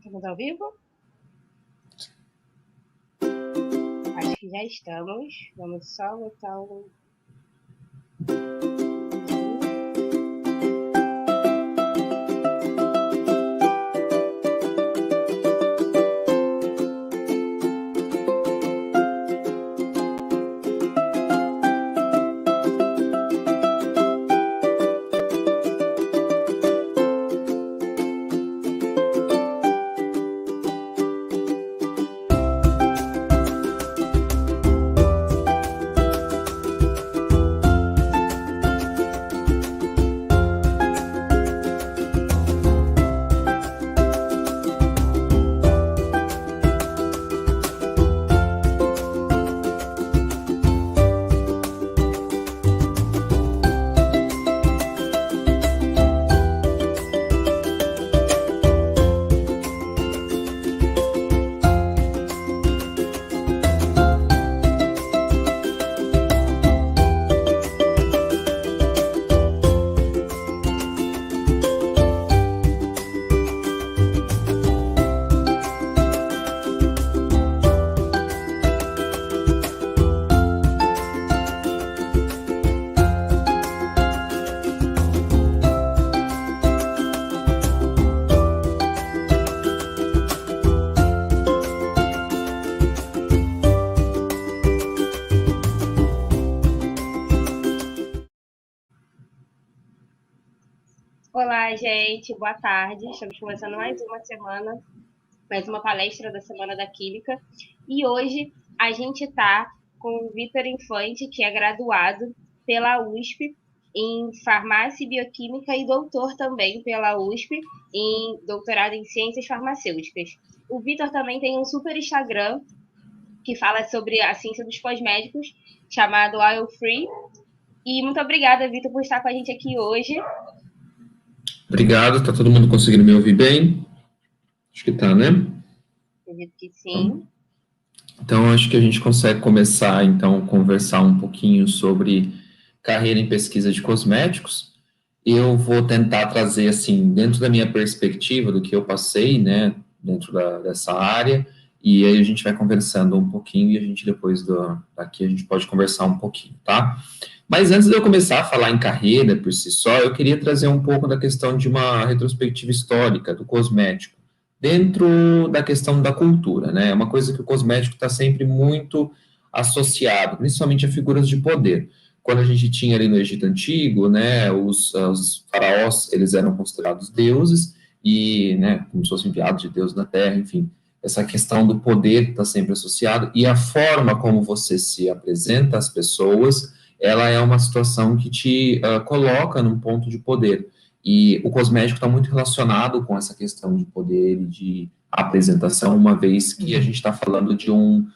Estamos ao vivo? Acho que já estamos. Vamos só botar um... Olá, gente, boa tarde. Estamos começando mais uma semana, mais uma palestra da Semana da Química. E hoje a gente está com o Vitor Infante, que é graduado pela USP em Farmácia e Bioquímica e doutor também pela USP em doutorado em Ciências Farmacêuticas. O Vitor também tem um super Instagram que fala sobre a ciência dos cosméticos, chamado Oil Free. E muito obrigada, Vitor, por estar com a gente aqui hoje. Obrigado, está todo mundo conseguindo me ouvir bem? Acho que está, né? Acredito que sim. Então, acho que a gente consegue começar, então, a conversar um pouquinho sobre carreira em pesquisa de cosméticos. Eu vou tentar trazer, assim, dentro da minha perspectiva, do que eu passei, né, dentro dessa área, e aí a gente vai conversando um pouquinho, e a gente depois daqui a gente pode conversar um pouquinho, tá? Mas antes de eu começar a falar em carreira por si só, eu queria trazer um pouco da questão de uma retrospectiva histórica do cosmético, dentro da questão da cultura, né? É uma coisa que o cosmético está sempre muito associado, principalmente a figuras de poder. Quando a gente tinha ali no Egito Antigo, né, os faraós, eles eram considerados deuses, e, né, como se fossem enviados de Deus na Terra, enfim, essa questão do poder está sempre associado, e a forma como você se apresenta às pessoas, ela é uma situação que te coloca num ponto de poder. E o cosmético está muito relacionado com essa questão de poder e de apresentação, uma vez que a gente está falando de um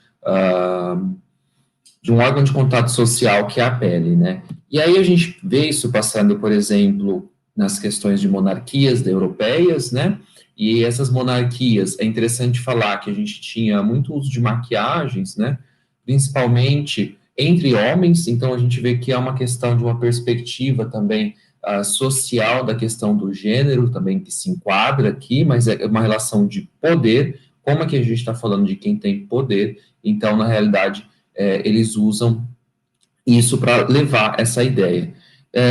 órgão de contato social que é a pele, né? E aí a gente vê isso passando, por exemplo, nas questões de monarquias europeias, né? E essas monarquias, é interessante falar que a gente tinha muito uso de maquiagens, né? Principalmente entre homens, então a gente vê que é uma questão de uma perspectiva também social da questão do gênero, também que se enquadra aqui, mas é uma relação de poder. Como é que a gente está falando de quem tem poder? Então, na realidade, eles usam isso para levar essa ideia.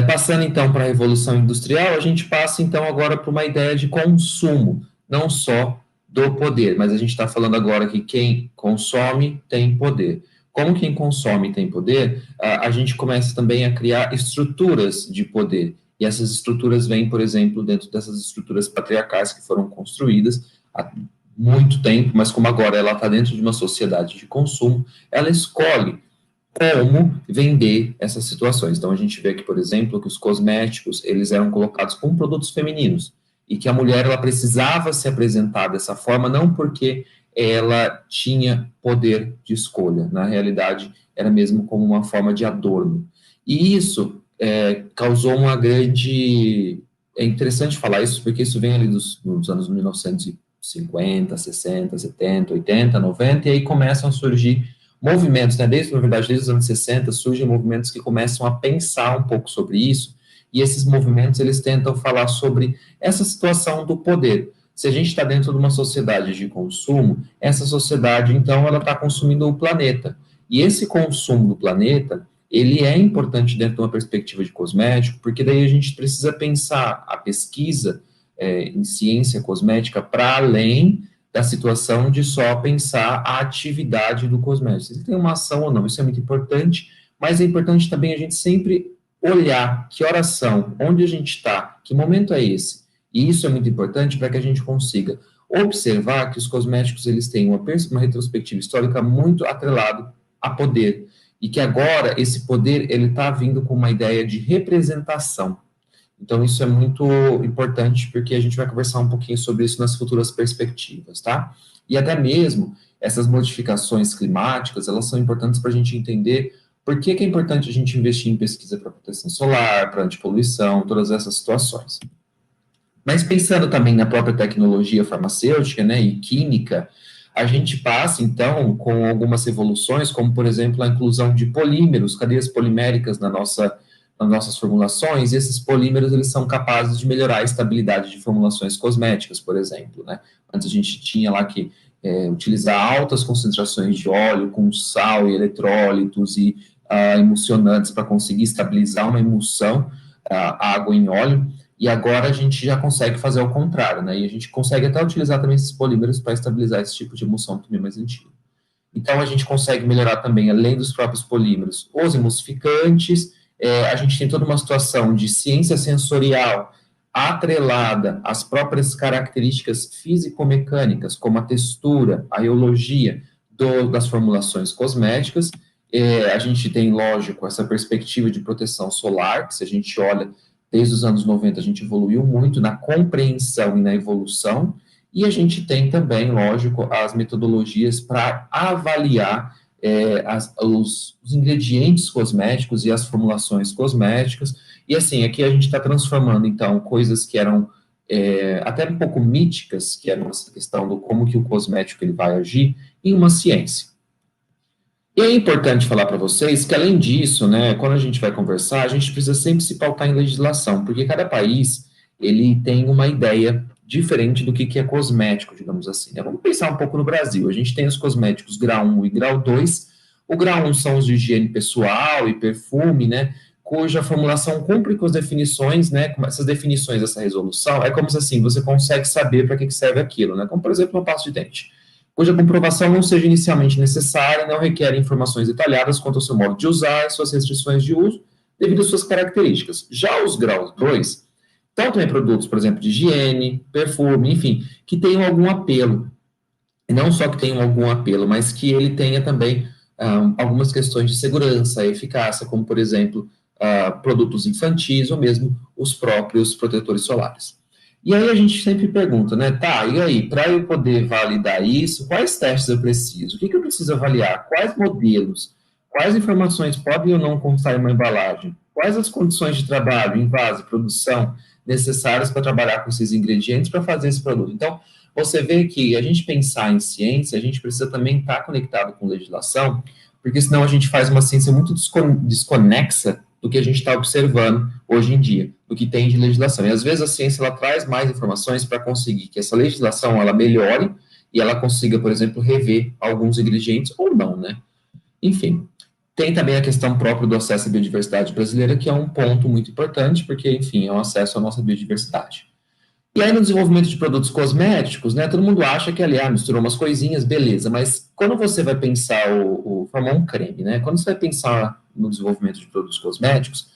Passando, então, para a Revolução Industrial, a gente passa, então, agora para uma ideia de consumo, não só do poder, mas a gente está falando agora que quem consome tem poder. Como quem consome tem poder, a gente começa também a criar estruturas de poder. E essas estruturas vêm, por exemplo, dentro dessas estruturas patriarcais que foram construídas há muito tempo, mas como agora ela está dentro de uma sociedade de consumo, ela escolhe como vender essas situações. Então, a gente vê que, por exemplo, que os cosméticos, eles eram colocados como produtos femininos, e que a mulher, ela precisava se apresentar dessa forma, não porque ela tinha poder de escolha, na realidade, era mesmo como uma forma de adorno. E isso causou uma grande... É interessante falar isso, porque isso vem ali dos anos 1950, 60, 70, 80, 90, e aí começam a surgir movimentos, né? Na verdade, desde os anos 60, surgem movimentos que começam a pensar um pouco sobre isso, e esses movimentos, eles tentam falar sobre essa situação do poder. Se a gente está dentro de uma sociedade de consumo, essa sociedade, então, ela está consumindo o planeta. E esse consumo do planeta, ele é importante dentro de uma perspectiva de cosmético, porque daí a gente precisa pensar a pesquisa em ciência cosmética para além da situação de só pensar a atividade do cosmético. Se ele tem uma ação ou não, isso é muito importante, mas é importante também a gente sempre olhar que horas são, onde a gente está, que momento é esse. E isso é muito importante para que a gente consiga observar que os cosméticos eles têm uma retrospectiva histórica muito atrelado a poder, e que agora esse poder ele está vindo com uma ideia de representação. Então, isso é muito importante, porque a gente vai conversar um pouquinho sobre isso nas futuras perspectivas, tá? E até mesmo essas modificações climáticas, elas são importantes para a gente entender por que é importante a gente investir em pesquisa para proteção solar, para antipoluição, todas essas situações. Mas pensando também na própria tecnologia farmacêutica, né, e química, a gente passa, então, com algumas evoluções, como, por exemplo, a inclusão de polímeros, cadeias poliméricas nas nossas formulações, e esses polímeros, eles são capazes de melhorar a estabilidade de formulações cosméticas, por exemplo, né? Antes a gente tinha lá que utilizar altas concentrações de óleo com sal e eletrólitos e emulsionantes para conseguir estabilizar uma emulsão, água em óleo, e agora a gente já consegue fazer o contrário, né? E a gente consegue até utilizar também esses polímeros para estabilizar esse tipo de emulsão também mais antiga. Então, a gente consegue melhorar também, além dos próprios polímeros, os emulsificantes. A gente tem toda uma situação de ciência sensorial atrelada às próprias características físico-mecânicas, como a textura, a eologia das formulações cosméticas. A gente tem, lógico, essa perspectiva de proteção solar, que se a gente olha desde os anos 90, a gente evoluiu muito na compreensão e na evolução, e a gente tem também, lógico, as metodologias para avaliar os ingredientes cosméticos e as formulações cosméticas, e assim, aqui a gente está transformando, então, coisas que eram até um pouco míticas, que era essa questão do como que o cosmético ele vai agir, em uma ciência. E é importante falar para vocês que, além disso, né, quando a gente vai conversar, a gente precisa sempre se pautar em legislação, porque cada país ele tem uma ideia diferente do que é cosmético, digamos assim, né? Vamos pensar um pouco no Brasil. A gente tem os cosméticos grau 1 e grau 2. O grau 1 são os de higiene pessoal e perfume, né, cuja formulação cumpre com as definições, né, com essas definições dessa resolução, é como se assim, você consegue saber para que serve aquilo, né, como por exemplo uma pasta de dente, cuja comprovação não seja inicialmente necessária e não requer informações detalhadas quanto ao seu modo de usar, suas restrições de uso, devido às suas características. Já os graus 2, tanto em produtos, por exemplo, de higiene, perfume, enfim, que tenham algum apelo. E não só que tenham algum apelo, mas que ele tenha também algumas questões de segurança, eficácia, como, por exemplo, produtos infantis ou mesmo os próprios protetores solares. E aí a gente sempre pergunta, né, tá, e aí, para eu poder validar isso, quais testes eu preciso? O que eu preciso avaliar? Quais modelos? Quais informações podem ou não constar em uma embalagem? Quais as condições de trabalho, invase, produção necessárias para trabalhar com esses ingredientes para fazer esse produto? Então, você vê que a gente pensar em ciência, a gente precisa também estar conectado com legislação, porque senão a gente faz uma ciência muito desconexa do que a gente está observando hoje em dia, do que tem de legislação. E às vezes a ciência ela traz mais informações para conseguir que essa legislação ela melhore e ela consiga, por exemplo, rever alguns ingredientes ou não, né? Enfim, tem também a questão própria do acesso à biodiversidade brasileira, que é um ponto muito importante, porque, enfim, é um acesso à nossa biodiversidade. E aí, no desenvolvimento de produtos cosméticos, né, todo mundo acha que ali, misturou umas coisinhas, beleza, mas quando você vai pensar formar um creme, né, quando você vai pensar no desenvolvimento de produtos cosméticos,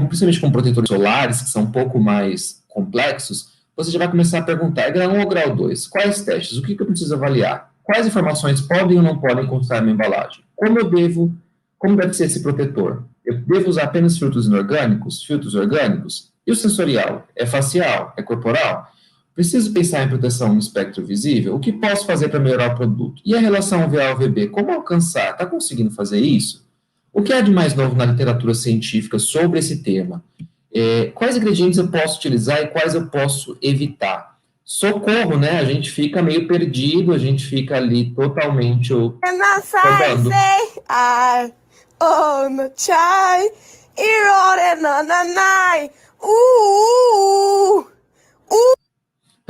principalmente com protetores solares, que são um pouco mais complexos, você já vai começar a perguntar, é grau 1 ou grau 2? Quais testes? O que eu preciso avaliar? Quais informações podem ou não podem constar na minha embalagem? Como deve ser esse protetor? Eu devo usar apenas filtros inorgânicos, filtros orgânicos? E o sensorial? É facial? É corporal? Preciso pensar em proteção no espectro visível? O que posso fazer para melhorar o produto? E a relação VA-UVB? Como alcançar? Está conseguindo fazer isso? O que há de mais novo na literatura científica sobre esse tema? Quais ingredientes eu posso utilizar e quais eu posso evitar? Socorro, né? A gente fica meio perdido, a gente fica ali totalmente rodando.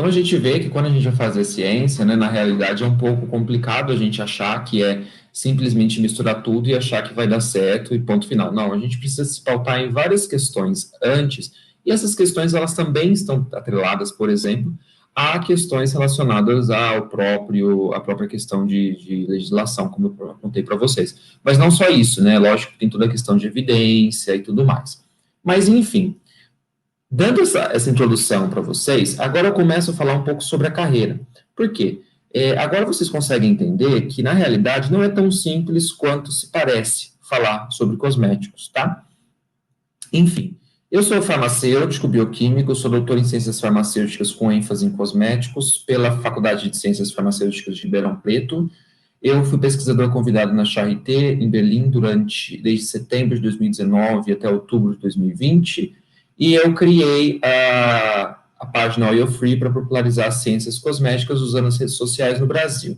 Então, a gente vê que quando a gente vai fazer ciência, né, na realidade é um pouco complicado a gente achar que é simplesmente misturar tudo e achar que vai dar certo e ponto final. Não, a gente precisa se pautar em várias questões antes, e essas questões, elas também estão atreladas, por exemplo, a questões relacionadas à própria questão de legislação, como eu contei para vocês. Mas não só isso, né, lógico que tem toda a questão de evidência e tudo mais. Mas, enfim, dando essa introdução para vocês, agora eu começo a falar um pouco sobre a carreira. Por quê? Agora vocês conseguem entender que, na realidade, não é tão simples quanto se parece falar sobre cosméticos, tá? Enfim, eu sou farmacêutico, bioquímico, sou doutor em ciências farmacêuticas com ênfase em cosméticos pela Faculdade de Ciências Farmacêuticas de Ribeirão Preto. Eu fui pesquisador convidado na Charité, em Berlim, desde setembro de 2019 até outubro de 2020, e eu criei a página Oil Free para popularizar as ciências cosméticas usando as redes sociais no Brasil.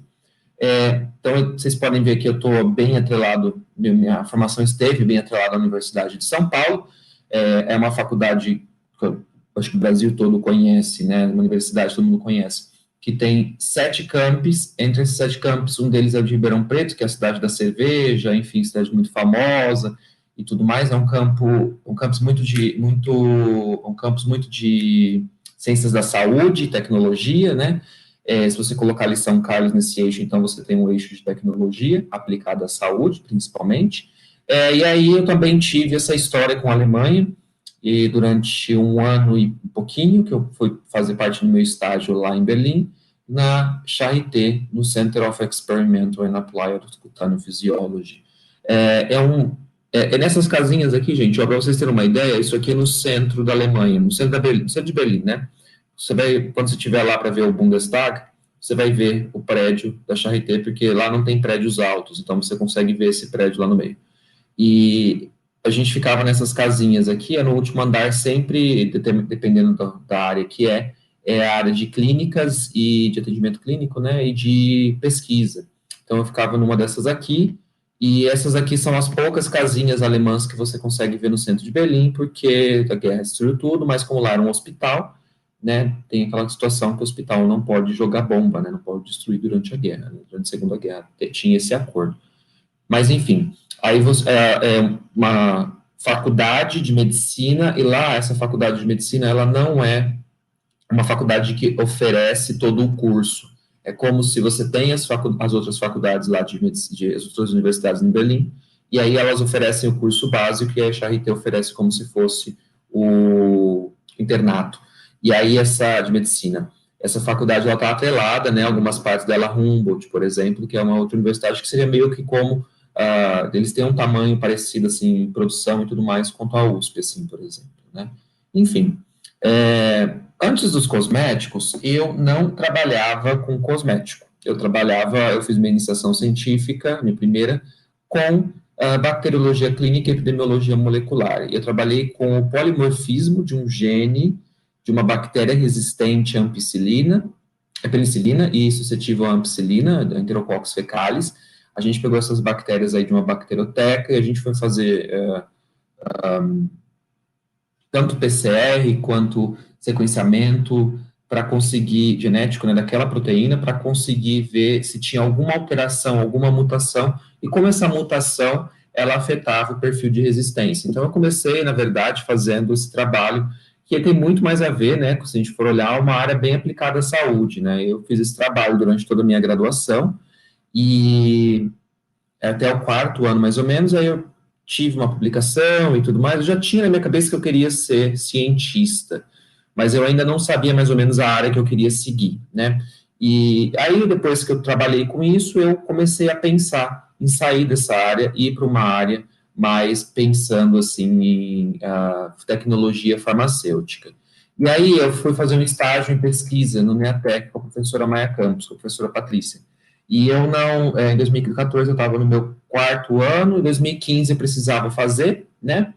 Então, vocês podem ver que eu estou bem atrelado, minha formação esteve bem atrelada à Universidade de São Paulo, é uma faculdade que eu acho que o Brasil todo conhece, né, uma universidade que todo mundo conhece, que tem 7 campos. Entre esses 7 campos, um deles é o de Ribeirão Preto, que é a cidade da cerveja, enfim, cidade muito famosa e tudo mais. É um campus muito de ciências da saúde e tecnologia, né? Se você colocar ali São Carlos nesse eixo, então você tem um eixo de tecnologia aplicado à saúde, principalmente. E aí eu também tive essa história com a Alemanha, e durante um ano e um pouquinho, que eu fui fazer parte do meu estágio lá em Berlim, na Charité, no Center of Experimental and Applied Cutaneous Physiology. Nessas casinhas aqui, gente, para vocês terem uma ideia, isso aqui é no centro da Alemanha, no centro de Berlim, né? Você vai, quando você estiver lá para ver o Bundestag, você vai ver o prédio da Charité, porque lá não tem prédios altos, então você consegue ver esse prédio lá no meio. E a gente ficava nessas casinhas aqui, no último andar sempre, dependendo da área que a área de clínicas e de atendimento clínico, né, e de pesquisa. Então eu ficava numa dessas aqui, e essas aqui são as poucas casinhas alemãs que você consegue ver no centro de Berlim, porque a guerra destruiu tudo, mas como lá era um hospital, né, tem aquela situação que o hospital não pode jogar bomba, né, não pode destruir durante a guerra, né, durante a Segunda Guerra, tinha esse acordo. Mas, enfim, aí é uma faculdade de medicina, e lá, essa faculdade de medicina, ela não é uma faculdade que oferece todo o curso. É como se você tem as outras faculdades lá as outras universidades em Berlim, e aí elas oferecem o curso básico, e a Charité oferece como se fosse o internato. E aí, essa de medicina, essa faculdade, ela está atrelada, né, algumas partes dela, Humboldt, por exemplo, que é uma outra universidade que seria meio que como eles têm um tamanho parecido, assim, em produção e tudo mais, quanto a USP, assim, por exemplo, né? Enfim, antes dos cosméticos, eu não trabalhava com cosmético. Eu fiz minha iniciação científica, minha primeira, com bacteriologia clínica e epidemiologia molecular. E eu trabalhei com o polimorfismo de um gene de uma bactéria resistente à ampicilina, à penicilina e suscetível à ampicilina, a Enterococcus fecalis. A gente pegou essas bactérias aí de uma bacterioteca e a gente foi fazer tanto PCR quanto sequenciamento para conseguir, genético, né, daquela proteína, para conseguir ver se tinha alguma alteração, alguma mutação, e como essa mutação, ela afetava o perfil de resistência. Então, eu comecei, na verdade, fazendo esse trabalho, que tem muito mais a ver, né, se a gente for olhar, uma área bem aplicada à saúde, né, eu fiz esse trabalho durante toda a minha graduação, e até o 4º ano, mais ou menos, aí eu tive uma publicação e tudo mais, eu já tinha na minha cabeça que eu queria ser cientista, mas eu ainda não sabia mais ou menos a área que eu queria seguir, né? E aí, depois que eu trabalhei com isso, eu comecei a pensar em sair dessa área e ir para uma área mais pensando, assim, em tecnologia farmacêutica. E aí, eu fui fazer um estágio em pesquisa no NEATEC com a professora Maia Campos, com a professora Patrícia. E eu não, em 2014 eu estava no meu 4º ano, em 2015 eu precisava fazer, né,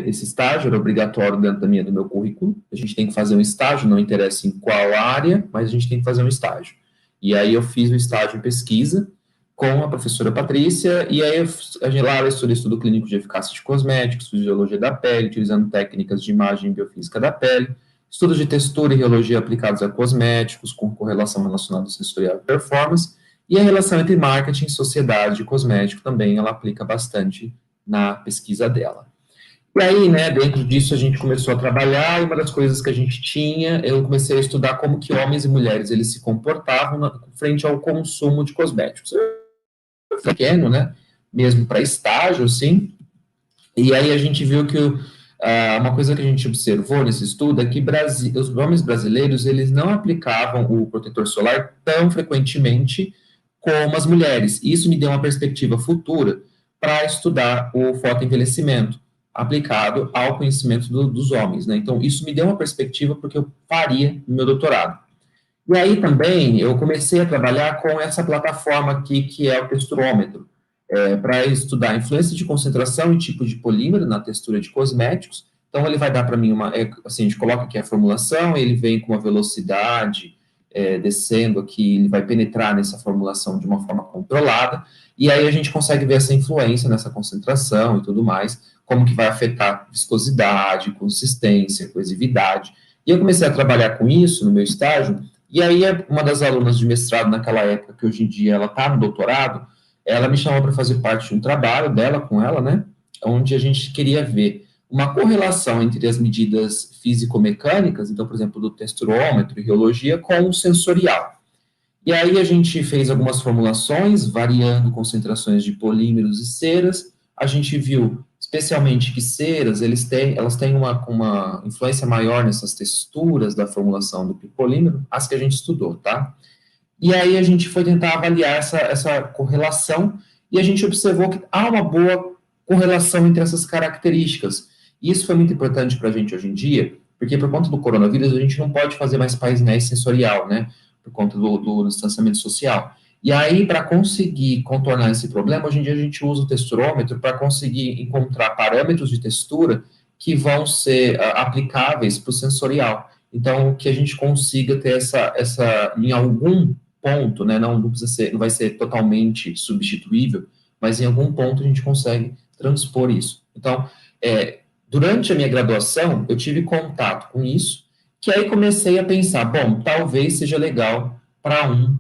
esse estágio, era obrigatório dentro do meu currículo, a gente tem que fazer um estágio, não interessa em qual área, mas a gente tem que fazer um estágio. E aí eu fiz o estágio em pesquisa com a professora Patrícia, e aí lá eu estudei estudo clínico de eficácia de cosméticos, fisiologia da pele, utilizando técnicas de imagem biofísica da pele, estudos de textura e rheologia aplicados a cosméticos, com correlação relacionada ao sensorial e performance, e a relação entre marketing, sociedade e cosmético também ela aplica bastante na pesquisa dela. E aí, né, dentro disso a gente começou a trabalhar, e uma das coisas que a gente tinha, eu comecei a estudar como que homens e mulheres eles se comportavam frente ao consumo de cosméticos. Eu pequeno, né, mesmo para estágio, assim, e aí a gente viu que uma coisa que a gente observou nesse estudo é que os homens brasileiros, eles não aplicavam o protetor solar tão frequentemente como as mulheres. Isso me deu uma perspectiva futura para estudar o fotoenvelhecimento aplicado ao conhecimento dos homens, né? Então, isso me deu uma perspectiva porque eu faria no meu doutorado. E aí também eu comecei a trabalhar com essa plataforma aqui, que é o texturômetro, para estudar a influência de concentração e tipo de polímero na textura de cosméticos. Então, ele vai dar para mim assim, a gente coloca aqui a formulação, ele vem com uma velocidade descendo aqui, ele vai penetrar nessa formulação de uma forma controlada, e aí a gente consegue ver essa influência nessa concentração e tudo mais, como que vai afetar viscosidade, consistência, coesividade. E eu comecei a trabalhar com isso no meu estágio, e aí uma das alunas de mestrado naquela época, que hoje em dia ela está no doutorado, ela me chamou para fazer parte de um trabalho dela com ela, né, onde a gente queria ver uma correlação entre as medidas físico-mecânicas, então, por exemplo, do texturômetro e rheologia, com o sensorial. E aí a gente fez algumas formulações, variando concentrações de polímeros e ceras. A gente viu, especialmente, que ceras, elas têm uma influência maior nessas texturas da formulação do que polímero, as que a gente estudou, tá? E aí a gente foi tentar avaliar essa correlação, e a gente observou que há uma boa correlação entre essas características. E isso foi muito importante para a gente hoje em dia, porque por conta do coronavírus a gente não pode fazer mais painel sensorial, né? Por conta do distanciamento social. E aí, para conseguir contornar esse problema, hoje em dia a gente usa o texturômetro para conseguir encontrar parâmetros de textura que vão ser aplicáveis para o sensorial. Então, que a gente consiga ter essa em algum ponto, né, não vai ser totalmente substituível, mas em algum ponto a gente consegue transpor isso. Então, durante a minha graduação, eu tive contato com isso, que aí comecei a pensar, bom, talvez seja legal para um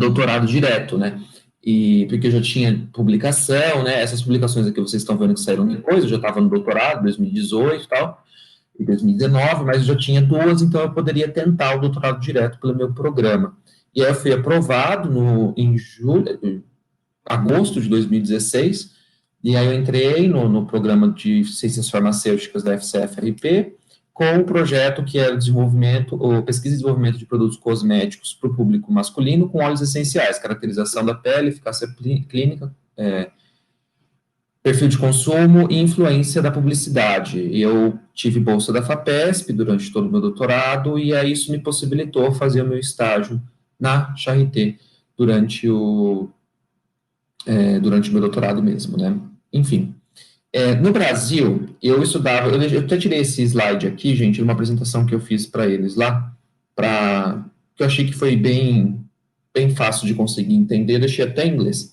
doutorado direto, né? E porque eu já tinha publicação, né? Essas publicações aqui vocês estão vendo que saíram depois, eu já estava no doutorado, 2018 e tal, e 2019, mas eu já tinha duas, então eu poderia tentar o doutorado direto pelo meu programa. E aí eu fui aprovado em agosto de 2016, e aí eu entrei no programa de ciências farmacêuticas da FCFRP, com o projeto que era pesquisa e desenvolvimento de produtos cosméticos para o público masculino com óleos essenciais, caracterização da pele, eficácia clínica, perfil de consumo e influência da publicidade. Eu tive bolsa da FAPESP durante todo o meu doutorado, e aí isso me possibilitou fazer o meu estágio na Charité durante o meu doutorado mesmo, né? Enfim. No Brasil, eu estudava, eu até tirei esse slide aqui, gente, numa apresentação que eu fiz para eles lá, que eu achei que foi bem fácil de conseguir entender, deixei até em inglês.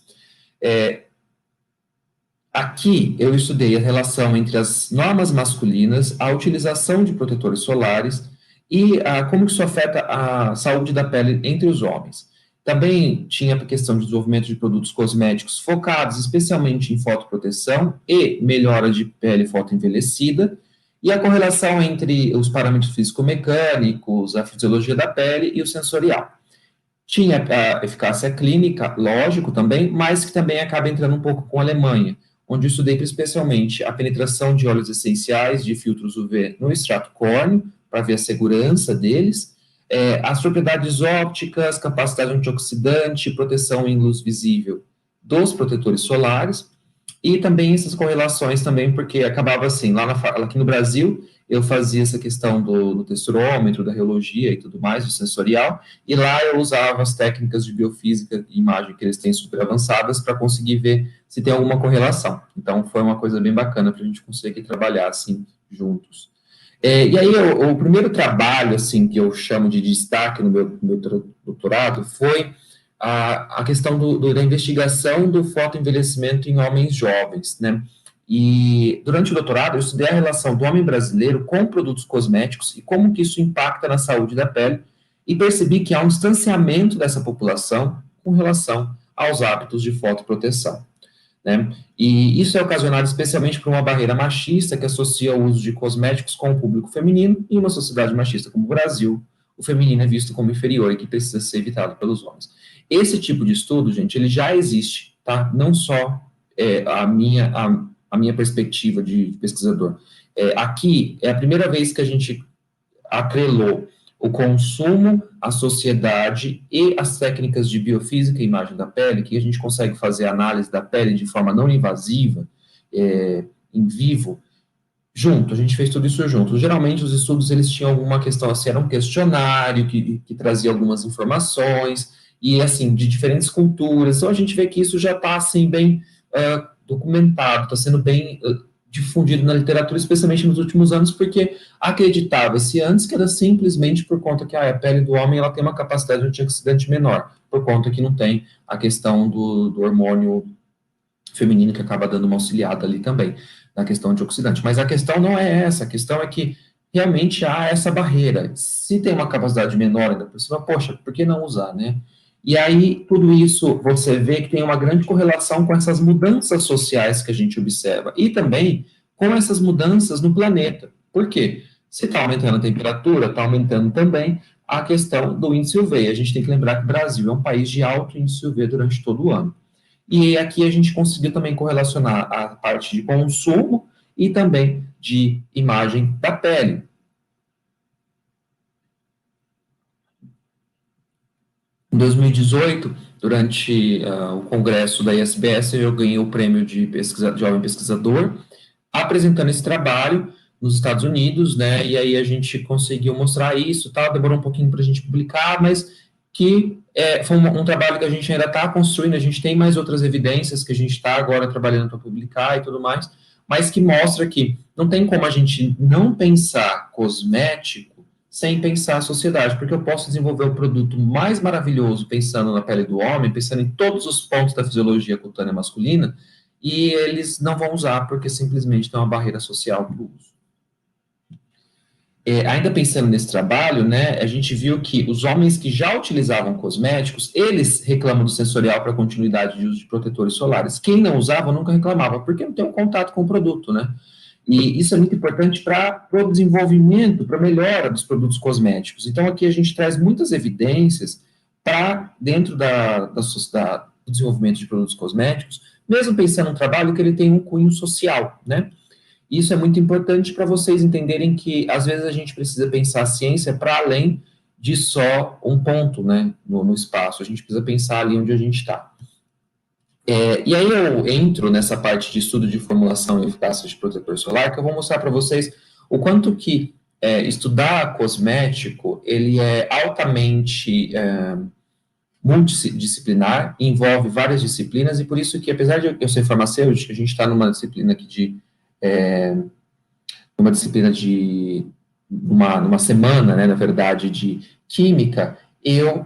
Aqui eu estudei a relação entre as normas masculinas, a utilização de protetores solares e como isso afeta a saúde da pele entre os homens. Também tinha a questão de desenvolvimento de produtos cosméticos focados especialmente em fotoproteção e melhora de pele fotoenvelhecida, e a correlação entre os parâmetros físico-mecânicos, a fisiologia da pele e o sensorial. Tinha a eficácia clínica, lógico também, mas que também acaba entrando um pouco com a Alemanha, onde eu estudei especialmente a penetração de óleos essenciais de filtros UV no extrato córneo, para ver a segurança deles, as propriedades ópticas, capacidade antioxidante, proteção em luz visível dos protetores solares, e também essas correlações também, porque acabava assim, aqui no Brasil, eu fazia essa questão do texturômetro, da rheologia e tudo mais, do sensorial, e lá eu usava as técnicas de biofísica e imagem que eles têm super avançadas para conseguir ver se tem alguma correlação. Então, foi uma coisa bem bacana para a gente conseguir trabalhar assim, juntos. E aí, o primeiro trabalho, assim, que eu chamo de destaque no meu doutorado foi a questão da investigação do fotoenvelhecimento em homens jovens, né? E durante o doutorado eu estudei a relação do homem brasileiro com produtos cosméticos e como que isso impacta na saúde da pele, e percebi que há um distanciamento dessa população com relação aos hábitos de fotoproteção, né? E isso é ocasionado especialmente por uma barreira machista que associa o uso de cosméticos com o público feminino, e em uma sociedade machista como o Brasil, o feminino é visto como inferior e que precisa ser evitado pelos homens. Esse tipo de estudo, gente, ele já existe, tá? Não só a minha perspectiva de pesquisador. Aqui é a primeira vez que a gente atrelou o consumo, a sociedade e as técnicas de biofísica e imagem da pele, que a gente consegue fazer análise da pele de forma não invasiva, em vivo, junto, a gente fez tudo isso junto. Geralmente os estudos, eles tinham alguma questão, assim, era um questionário que trazia algumas informações, e assim, de diferentes culturas, então a gente vê que isso já está, assim, bem documentado, está sendo bem difundido na literatura, especialmente nos últimos anos, porque acreditava-se antes que era simplesmente por conta que a pele do homem ela tem uma capacidade de antioxidante menor, por conta que não tem a questão do hormônio feminino que acaba dando uma auxiliada ali também, na questão antioxidante. Mas a questão não é essa, a questão é que realmente há essa barreira. Se tem uma capacidade menor ainda por cima, poxa, por que não usar, né? E aí, tudo isso, você vê que tem uma grande correlação com essas mudanças sociais que a gente observa, e também com essas mudanças no planeta. Por quê? Se está aumentando a temperatura, está aumentando também a questão do índice UV. A gente tem que lembrar que o Brasil é um país de alto índice UV durante todo o ano. E aqui a gente conseguiu também correlacionar a parte de consumo e também de imagem da pele. Em 2018, durante o congresso da ISBS, eu ganhei o prêmio de jovem pesquisador, apresentando esse trabalho nos Estados Unidos, né, e aí a gente conseguiu mostrar isso, tá, demorou um pouquinho para a gente publicar, mas que foi um trabalho que a gente ainda está construindo, a gente tem mais outras evidências que a gente está agora trabalhando para publicar e tudo mais, mas que mostra que não tem como a gente não pensar cosmético sem pensar a sociedade, porque eu posso desenvolver o produto mais maravilhoso pensando na pele do homem, pensando em todos os pontos da fisiologia cutânea masculina, e eles não vão usar porque simplesmente tem uma barreira social para o uso. Ainda pensando nesse trabalho, né, a gente viu que os homens que já utilizavam cosméticos, eles reclamam do sensorial para continuidade de uso de protetores solares. Quem não usava nunca reclamava, porque não tem um contato com o produto, né? E isso é muito importante para o desenvolvimento, para a melhora dos produtos cosméticos. Então, aqui a gente traz muitas evidências para dentro do desenvolvimento de produtos cosméticos, mesmo pensando no trabalho que ele tem um cunho social, né? Isso é muito importante para vocês entenderem que, às vezes, a gente precisa pensar a ciência para além de só um ponto, né, no espaço. A gente precisa pensar ali onde a gente está. E aí eu entro nessa parte de estudo de formulação e eficácia de protetor solar, que eu vou mostrar para vocês o quanto que estudar cosmético, ele é altamente multidisciplinar, envolve várias disciplinas, e por isso que, apesar de eu ser farmacêutico, a gente está numa disciplina aqui numa semana, né, na verdade, de química, eu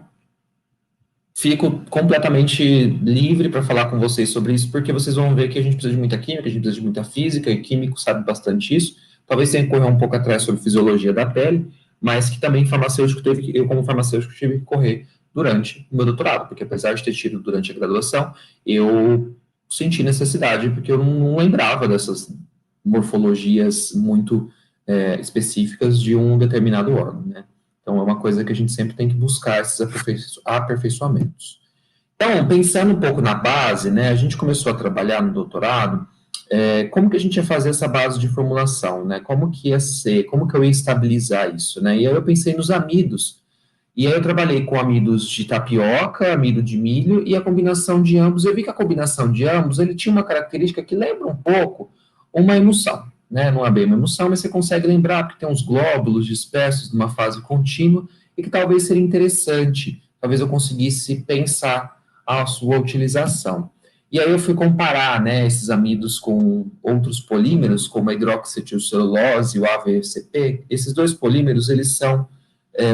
fico completamente livre para falar com vocês sobre isso, porque vocês vão ver que a gente precisa de muita química, a gente precisa de muita física, e químico sabe bastante isso. Talvez tenha que correr um pouco atrás sobre fisiologia da pele, mas que também eu como farmacêutico tive que correr durante o meu doutorado, porque apesar de ter tido durante a graduação, eu senti necessidade, porque eu não lembrava dessas morfologias muito específicas de um determinado órgão, né? Então, é uma coisa que a gente sempre tem que buscar, esses aperfeiçoamentos. Então, pensando um pouco na base, né, a gente começou a trabalhar no doutorado, como que a gente ia fazer essa base de formulação, né? Como que ia ser, como que eu ia estabilizar isso, né? E aí eu pensei nos amidos, e aí eu trabalhei com amidos de tapioca, amido de milho, e a combinação de ambos, eu vi que a combinação de ambos, ele tinha uma característica que lembra um pouco uma emulsão, né? Não é bem uma emulsão, mas você consegue lembrar, porque tem uns glóbulos dispersos numa fase contínua, e que talvez seria interessante, talvez eu conseguisse pensar a sua utilização. E aí eu fui comparar, né, esses amidos com outros polímeros, como a hidroxietilcelulose e o AVCP. Esses dois polímeros, eles são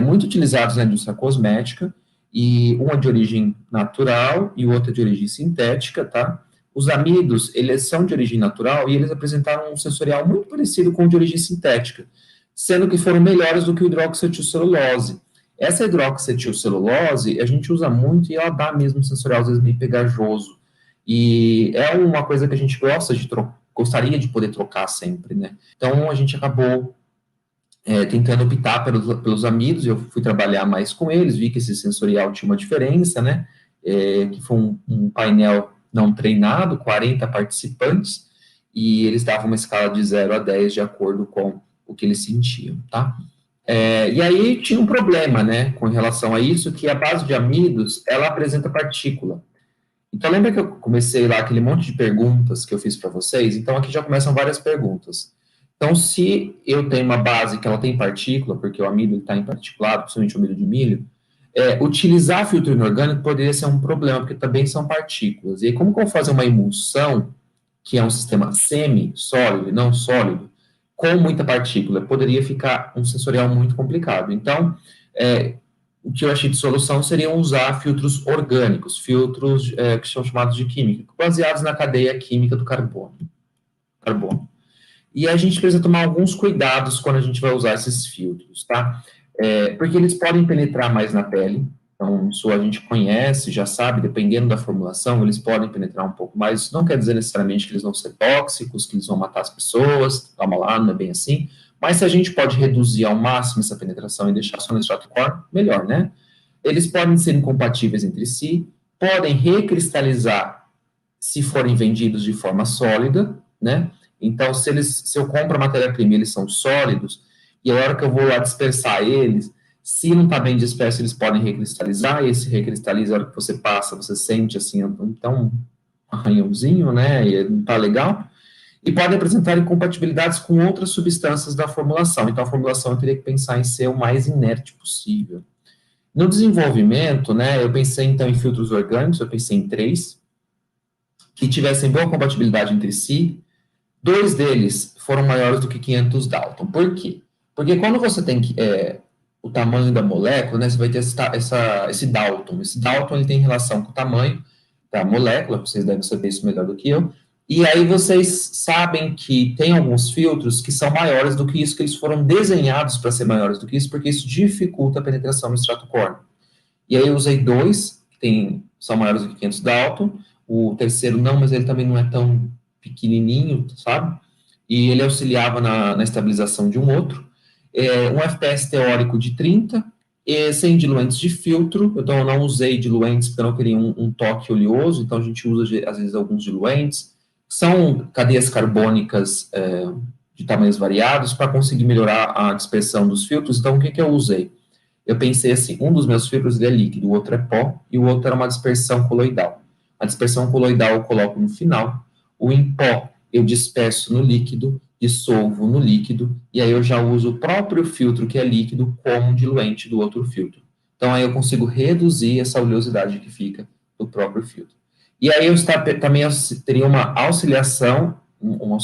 muito utilizados na indústria cosmética, e um é de origem natural e o outro é de origem sintética, tá? Os amidos, eles são de origem natural e eles apresentaram um sensorial muito parecido com o de origem sintética, sendo que foram melhores do que o hidroxietilcelulose. Essa hidroxietilcelulose, a gente usa muito e ela dá mesmo um sensorial, às vezes, meio pegajoso. E é uma coisa que a gente gostaria de poder trocar sempre, né? Então, a gente acabou tentando optar pelos amidos, eu fui trabalhar mais com eles, vi que esse sensorial tinha uma diferença, né? Que foi um painel não treinado, 40 participantes, e eles davam uma escala de 0 a 10 de acordo com o que eles sentiam, tá? E aí tinha um problema, né, com relação a isso, que a base de amidos, ela apresenta partícula. Então, lembra que eu comecei lá aquele monte de perguntas que eu fiz para vocês? Então, aqui já começam várias perguntas. Então, se eu tenho uma base que ela tem partícula, porque o amido está em particulado, principalmente o amido de milho, utilizar filtro inorgânico poderia ser um problema, porque também são partículas. E aí, como que eu vou fazer uma emulsão, que é um sistema semi-sólido e não sólido, com muita partícula? Poderia ficar um sensorial muito complicado. Então, o que eu achei de solução seria usar filtros orgânicos, filtros que são chamados de química, baseados na cadeia química do carbono. E a gente precisa tomar alguns cuidados quando a gente vai usar esses filtros, tá? Porque eles podem penetrar mais na pele, então isso a gente conhece, já sabe, dependendo da formulação, eles podem penetrar um pouco mais. Isso não quer dizer necessariamente que eles vão ser tóxicos, que eles vão matar as pessoas, calma lá, não é bem assim. Mas se a gente pode reduzir ao máximo essa penetração e deixar só no extrato core, melhor, né? Eles podem ser incompatíveis entre si, podem recristalizar se forem vendidos de forma sólida, né? Então, se eu compro a matéria-prima e eles são sólidos, e a hora que eu vou lá dispersar eles, se não está bem disperso, eles podem recristalizar, e esse recristaliza, a hora que você passa, você sente, assim, então, um arranhãozinho, né? E não está legal. E podem apresentar incompatibilidades com outras substâncias da formulação. Então, a formulação eu teria que pensar em ser o mais inerte possível. No desenvolvimento, né, eu pensei, então, em filtros orgânicos, eu pensei em 3, que tivessem boa compatibilidade entre si. 2 deles foram maiores do que 500 Dalton. Por quê? Porque quando você tem o tamanho da molécula, né, você vai ter esse Dalton. Esse Dalton ele tem relação com o tamanho da molécula, vocês devem saber isso melhor do que eu. E aí vocês sabem que tem alguns filtros que são maiores do que isso, que eles foram desenhados para ser maiores do que isso, porque isso dificulta a penetração no extrato córneo. E aí eu usei 2, que são maiores do que 500 Dalton, o terceiro não, mas ele também não é tão pequenininho, sabe? E ele auxiliava na estabilização de um outro. Um FPS teórico de 30, sem diluentes de filtro, então eu não usei diluentes porque eu não queria um toque oleoso, então a gente usa, às vezes, alguns diluentes. São cadeias carbônicas de tamanhos variados para conseguir melhorar a dispersão dos filtros. Então, o que eu usei? Eu pensei assim, um dos meus filtros ele é líquido, o outro é pó, e o outro era uma dispersão coloidal. A dispersão coloidal eu coloco no final, o em pó eu disperso no líquido, dissolvo no líquido, e aí eu já uso o próprio filtro que é líquido como diluente do outro filtro. Então, aí eu consigo reduzir essa oleosidade que fica do próprio filtro. E aí eu também teria uma auxiliação, um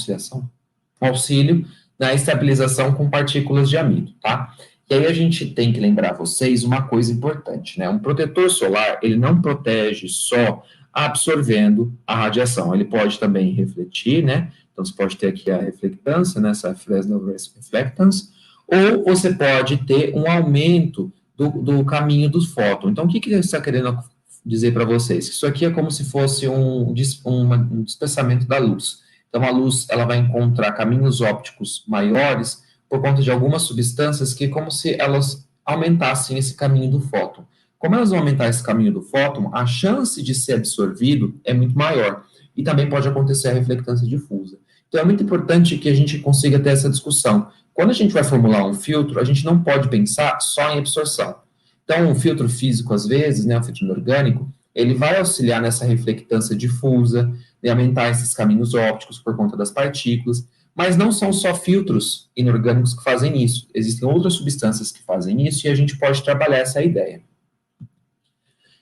auxílio na estabilização com partículas de amido, tá? E aí a gente tem que lembrar vocês uma coisa importante, né? Um protetor solar, ele não protege só absorvendo a radiação, ele pode também refletir, né? Então você pode ter aqui a reflectância, né? Essa Fresnel reflectance, ou você pode ter um aumento do caminho do fóton. Então, o que você está querendo dizer para vocês? Isso aqui é como se fosse um dispersamento da luz. Então, a luz ela vai encontrar caminhos ópticos maiores por conta de algumas substâncias que é como se elas aumentassem esse caminho do fóton. Como elas vão aumentar esse caminho do fóton, a chance de ser absorvido é muito maior. E também pode acontecer a reflectância difusa. Então, é muito importante que a gente consiga ter essa discussão. Quando a gente vai formular um filtro, a gente não pode pensar só em absorção. Então, um filtro físico, às vezes, né, um filtro inorgânico, ele vai auxiliar nessa reflectância difusa, de aumentar esses caminhos ópticos por conta das partículas, mas não são só filtros inorgânicos que fazem isso. Existem outras substâncias que fazem isso e a gente pode trabalhar essa ideia.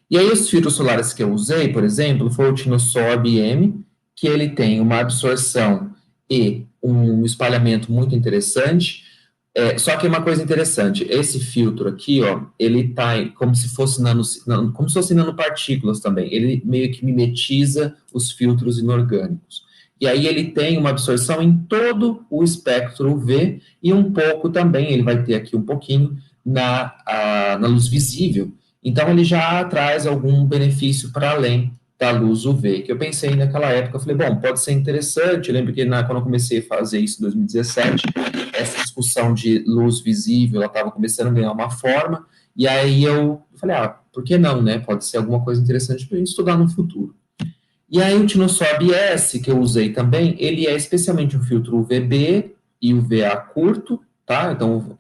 E aí, os filtros solares que eu usei, por exemplo, foi o Tinosorb M, que ele tem uma absorção e um espalhamento muito interessante. Só que uma coisa interessante, esse filtro aqui, ó, ele tá como se fosse como se fosse nanopartículas também. Ele meio que mimetiza os filtros inorgânicos. E aí ele tem uma absorção em todo o espectro UV e um pouco também, ele vai ter aqui um pouquinho na luz visível. Então ele já traz algum benefício para além da luz UV, que eu pensei naquela época, eu falei, bom, pode ser interessante. Eu lembro que quando eu comecei a fazer isso em 2017, essa discussão de luz visível, ela estava começando a ganhar uma forma, e aí eu falei, por que não, né? Pode ser alguma coisa interessante para a gente estudar no futuro. E aí o Tinosorb S, que eu usei também, ele é especialmente um filtro UVB e UVA curto, tá? Então,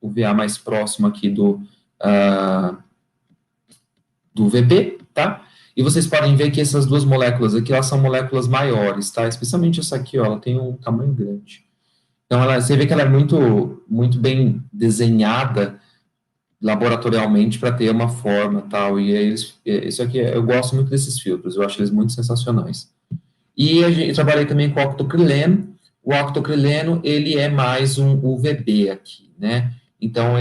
o UVA mais próximo aqui do UVB, tá? E vocês podem ver que essas duas moléculas aqui, elas são moléculas maiores, tá? Especialmente essa aqui, ó, ela tem um tamanho grande. Então, você vê que ela é muito, muito bem desenhada laboratorialmente para ter uma forma tal. E isso aqui, eu gosto muito desses filtros, eu acho eles muito sensacionais. E eu trabalhei também com o octocrileno. O octocrileno, ele é mais um UVB aqui, né? Então,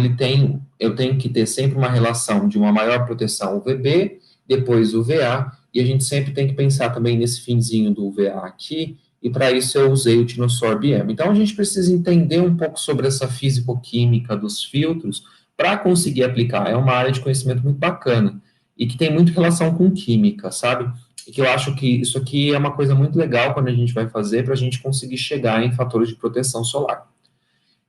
eu tenho que ter sempre uma relação de uma maior proteção UVB, depois UVA, e a gente sempre tem que pensar também nesse finzinho do UVA aqui, e para isso eu usei o Tinosorb M. Então, a gente precisa entender um pouco sobre essa físico-química dos filtros para conseguir aplicar. É uma área de conhecimento muito bacana, e que tem muito relação com química, sabe? E que eu acho que isso aqui é uma coisa muito legal quando a gente vai fazer para a gente conseguir chegar em fatores de proteção solar.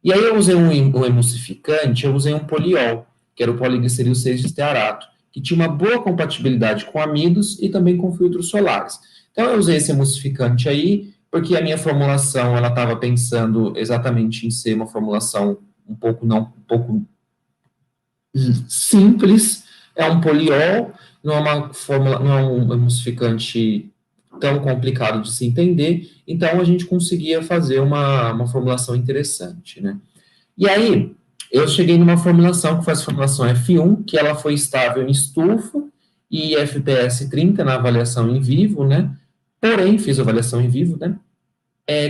E aí eu usei um emulsificante, eu usei um poliol, que era o poligliceril 6-estearato, que tinha uma boa compatibilidade com amidos e também com filtros solares. Então eu usei esse emulsificante aí, porque a minha formulação, ela estava pensando exatamente em ser uma formulação um pouco simples, é um poliol, não é um emulsificante tão complicado de se entender, então a gente conseguia fazer uma formulação interessante, né? E aí, eu cheguei numa formulação que foi a formulação F1, que ela foi estável em estufa e FPS 30 na avaliação em vivo, né? Porém, fiz a avaliação em vivo, né?